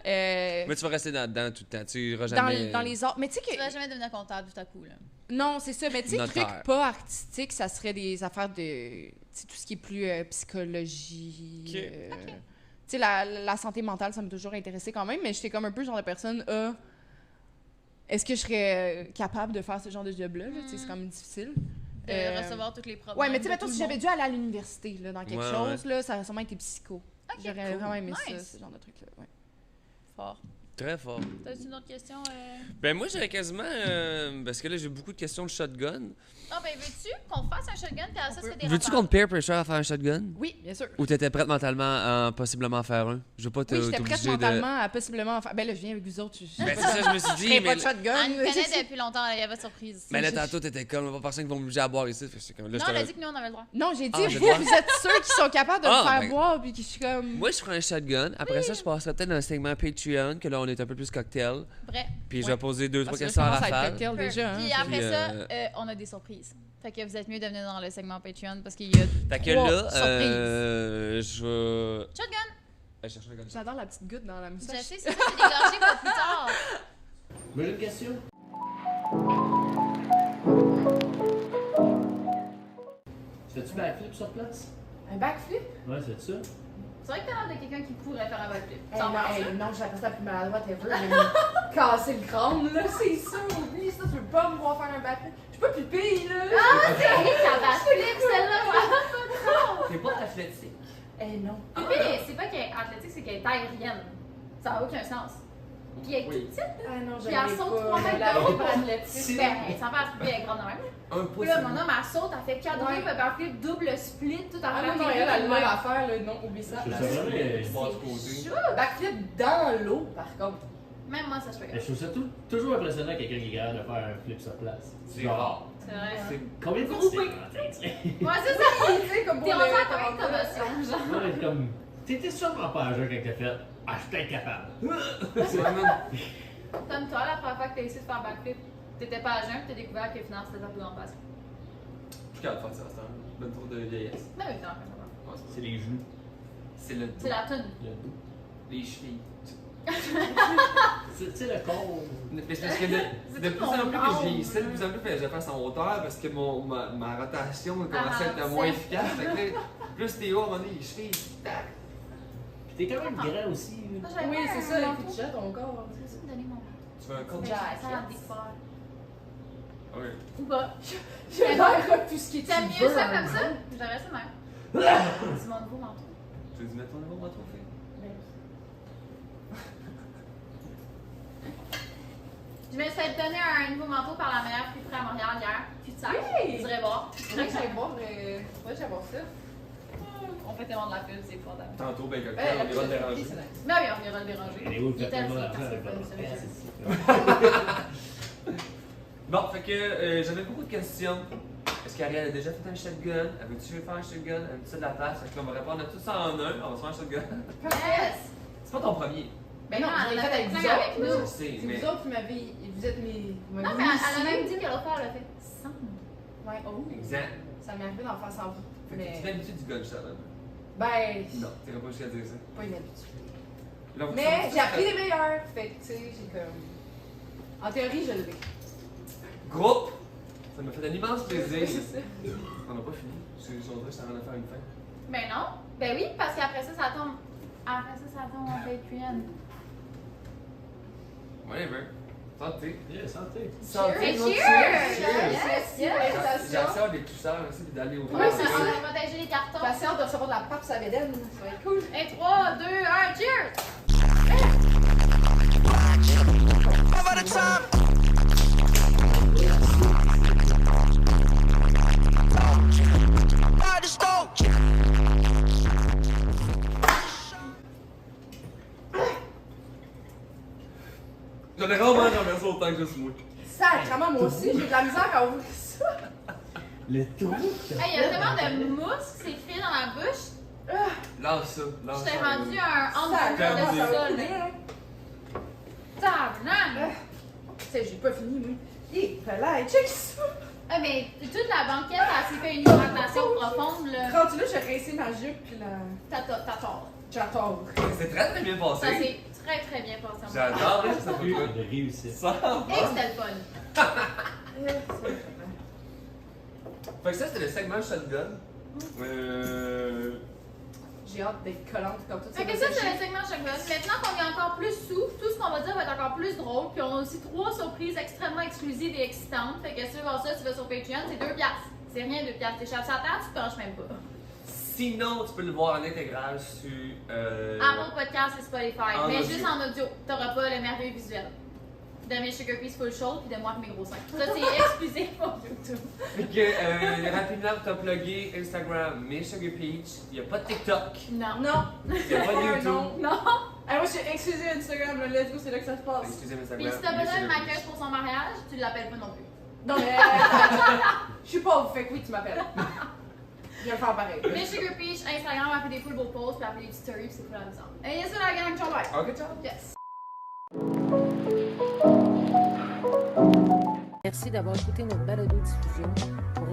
Euh, Mais tu vas rester là-dedans tout le temps. Tu iras dans, jamais. dans les arts. Mais tu sais Tu vas que. jamais devenir comptable tout à coup, là. Non, c'est ça. Mais tu sais, Notaire. trucs pas artistiques, ça serait des affaires de. Tu sais, tout ce qui est plus psychologie. Ok. Tu sais, la santé mentale, ça m'a toujours intéressé quand même, mais j'étais comme un peu le genre de personne. Est-ce que je serais capable de faire ce genre de job-là? Là? Tu sais, c'est quand même difficile. De recevoir toutes les problèmes. Ouais, mais tu sais, de mettons, tout si le j'avais monde. dû aller à l'université, là, dans quelque Ouais, chose, là, ça aurait sûrement été psycho. Ok, J'aurais cool. vraiment aimé Nice. ça, ce genre de truc-là. Ouais. Fort. Très fort. T'as-tu une autre question? Ben moi, j'aurais quasiment... parce que là, j'ai beaucoup de questions de shotgun. Ah, ben veux-tu qu'on fasse un shotgun puis à ça, se fait des Veux-tu rafales? qu'on te peer pressure à faire un shotgun? Oui, bien sûr. Ou t'étais prête mentalement à possiblement faire un? Je veux pas Oui, j'étais prête t'obliger mentalement à possiblement en faire. Ben là, je viens avec vous autres. Ben c'est ça, je me suis Je dit, ferai mais... pas de shotgun. Elle nous connaît depuis longtemps, il y avait surprise. Mais là, tantôt, t'étais comme, il va pas personne qui va m'obliger à boire ici. Fait que c'est comme, là, Non, je elle a te- dit que nous, on avait le droit. Non, j'ai dit, Ah, j'ai vous, le droit. vous êtes ceux qui sont capables de Ah, me faire ben- boire, puis qui je suis comme. Moi, je ferais un shotgun. Après ça, je passerais peut-être dans un segment Patreon, que là, on est un peu plus cocktail. Vrai. Puis je vais poser 2-3 Parce que là, questions à ça commence à être rafale. cocktail déjà. Hein, Puis ça. après Puis, ça, on a des surprises. Fait que vous êtes mieux de venir dans le segment Patreon parce qu'il y a Fait que trois là, surprises. je vais... Shotgun! Aller chercher le gun. J'adore la petite goutte dans la Je moustache. sais, c'est ça, c'est des gorgées pour plus tard. Moi, j'ai une question. Fais-tu backflip sur place? Un backflip? Ouais, c'est ça. C'est vrai que t'as l'air de quelqu'un qui pourrait faire un backflip. Eh Ça non, marche, eh ça? non, je suis la personne la plus maladroite ever. Je vais me casser le crâne, là, c'est sûr. Oublie ça, tu veux pas me voir faire un backflip. Je suis pas pupille, là. Hey, ça backflip, celle-là! T'es pas athlétique. Eh non. Pépé, c'est pas qu'elle est athlétique, c'est qu'elle est aérienne. Ça n'a aucun sens. Puis elle est toute petite. Ah non, je Puis elle saute 3 mètres de haut. athlétique. Ben, ça va elle est grande de même. Un pouce. Puis là, mon homme, elle saute, elle fait quadruple, Ouais. backflip, double split, tout en Ah non, fait. non, elle a le même affaire, là. Non, oublie ça. Je trouve ça vraiment. Tu passes du côté. C'est chaud. Backflip dans l'eau, par contre. Même moi, ça se fait. Je trouve ça toujours impressionnant quelqu'un qui est capable de faire un flip sur place. C'est rare. C'est vrai. C'est... Combien de fois tu t'es planté, tu sais? Ouais, c'est ça. Tu sais, comme T'es pour rendu le- à combien de commotions, genre? Ouais, comme. T'étais sûrement pas un jeu quand t'as fait. Ah, je suis peut-être capable. C'est vraiment... Comme toi, la première fois que t'as essayé de faire backflip, t'étais pas à jeun, puis t'as découvert que finalement c'était ta plus grande passion. Plus capable de faire ça, c'est un bonne tour de vieillesse. Mais évidemment, ça va. C'est les genoux. C'est le C'est la toune. Le dos. les chevilles. Tu sais, le corps. Mais c'est parce que de plus en plus que je vieillissais, de plus en plus que je fasse en hauteur parce que ma rotation commençait à être moins efficace. Fait que là, plus t'es haut, à un moment donné, les chevilles, tac. Puis t'es quand même grand aussi. Moi, j'avais Oui, pas c'est un ça, il manteau. faut que tu jettes ton corps. Tu veux-tu me donner mon Tu fais un compte. Ça a des fleurs. Ouais. Ou pas. J'ai l'air plus ce qui est T'aimes mieux ça comme ça? J'aurais ça même. C'est mon nouveau manteau. Tu veux dire mettre ton nouveau manteau, fait? Je me suis fait donner un nouveau manteau par la meilleure friperie à Montréal hier. Puis tu sais, vous irez voir. C'est vrai que j'allais voir, ouais, j'allais voir ça. On fait tellement de la pub, c'est pas dingue. Tantôt, ben, Ouais, cocktail, la on ira le petite déranger. fille, c'est nice. Mais oui, on ira le déranger. Et où Il est fait tellement assez d'argent parce avec que le c'est podcast. Bon, fait que j'avais beaucoup de questions. Est-ce qu'Ariel a déjà fait un shotgun? Avais-tu faire un shotgun? Avais-tu de la place? Fait qu'on va répondre à tout ça en un. On va se faire un shotgun. Yes! C'est pas ton premier. Ben non, elle je l'ai en a fait avec fait vous plein avec autres. nous. Je sais, C'est mais. vous autres qui m'avez. Vous êtes mes. Non, mais elle a même dit que l'autre fois, elle a fait 100. Ouais, oh. Exact. Ça m'est arrivé d'en faire sans vous. Fait que tu Mais. t'es habitué du gunshot, hein? Ben. Non, t'es pas jusqu'à dire ça. Pas inhabitué. Là, vous Mais savez, j'ai appris les meilleurs. Fait que, tu sais, j'ai comme. En théorie, je l'ai. Groupe! Ça m'a fait un immense plaisir. C'est ça. On n'a pas fini. Je voudrais que ça en a faire une fin. Ben non. Ben oui, parce qu'après ça, ça tombe. Après ça, ça tombe en Patreon. Whatever. Santé. Yeah, santé. Hey, Santé. cheers! Merci Yes. pour J'ai l'invitation. assez hâte des toucheurs aussi puis d'aller au Oui, c'est ça, on va protéger les cartons. Patiente de recevoir de la pape, ça va d'elle. Ça va être cool. Et 3, 2, 1, cheers! J'en ai rarement renversé autant que juste moi. Sacrement, moi aussi, j'ai de la misère à ouvrir ça. Le trou. Hey, il y a tellement de mousse qui s'est créé dans la bouche. Lâche ça. Lâche J'étais ça. rendu un hamburger Perdu. de sol. Tabarnak! Tu sais, j'ai pas fini, moi. Hé, fallait, check ça. Ah, mais toute la banquette, elle s'est fait une hydratation profonde, là. Rendu là, j'ai rincé ma jupe, puis la. T'as tort. J'adore. C'est très très bien Ça passé. s'est très très bien passé. J'adore ça. De réussir. Ça. Et c'était le fun. Fait que ça, c'était le segment shotgun. J'ai hâte d'être collante comme tout ça. Fait que ça, c'est le segment shotgun. Maintenant qu'on est encore plus sous, tout ce qu'on va dire va être encore plus drôle. Puis on a aussi 3 surprises extrêmement exclusives et excitantes. Fait que si tu veux voir ça, tu vas sur Patreon, c'est 2$. C'est rien 2$. T'échappes sur la terre, tu penches même pas. Si Sinon, tu peux le voir en intégral sur. Apple Podcast et Spotify. En Mais audio. juste en audio. T'auras pas le merveilleux visuel. De mes Sugar Peas Full Show puis de moi avec mes gros seins. Ça, c'est exclusif pour YouTube. Fait que, rapidement, pour te plugger Instagram, Miss Sugar Peach. Il n'y a pas de TikTok. Non. Non. Il n'y a pas de YouTube. Non. Moi, je suis exclusive Instagram, là, let's go, c'est là que ça se passe. Excusez-moi, Puis Instagram. si t'as Miss besoin de Sugar maquilleuse Peach. pour son mariage, tu l'appelles pas non plus. Non, mais. Je suis pauvre, fait que oui, tu m'appelles. Je vais le faire pareil. Mais Sugar Peach, Instagram, elle fait des full beaux posts, puis elle fait des petites stories, puis c'est cool à la maison. Et c'est la gang, ciao bye! Ok, ciao. Yes! Merci d'avoir écouté notre balado-diffusion.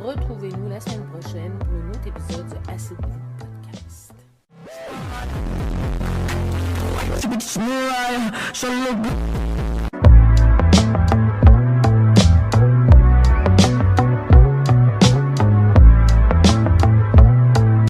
Retrouvez-nous la semaine prochaine pour un autre épisode du Acid Podcast.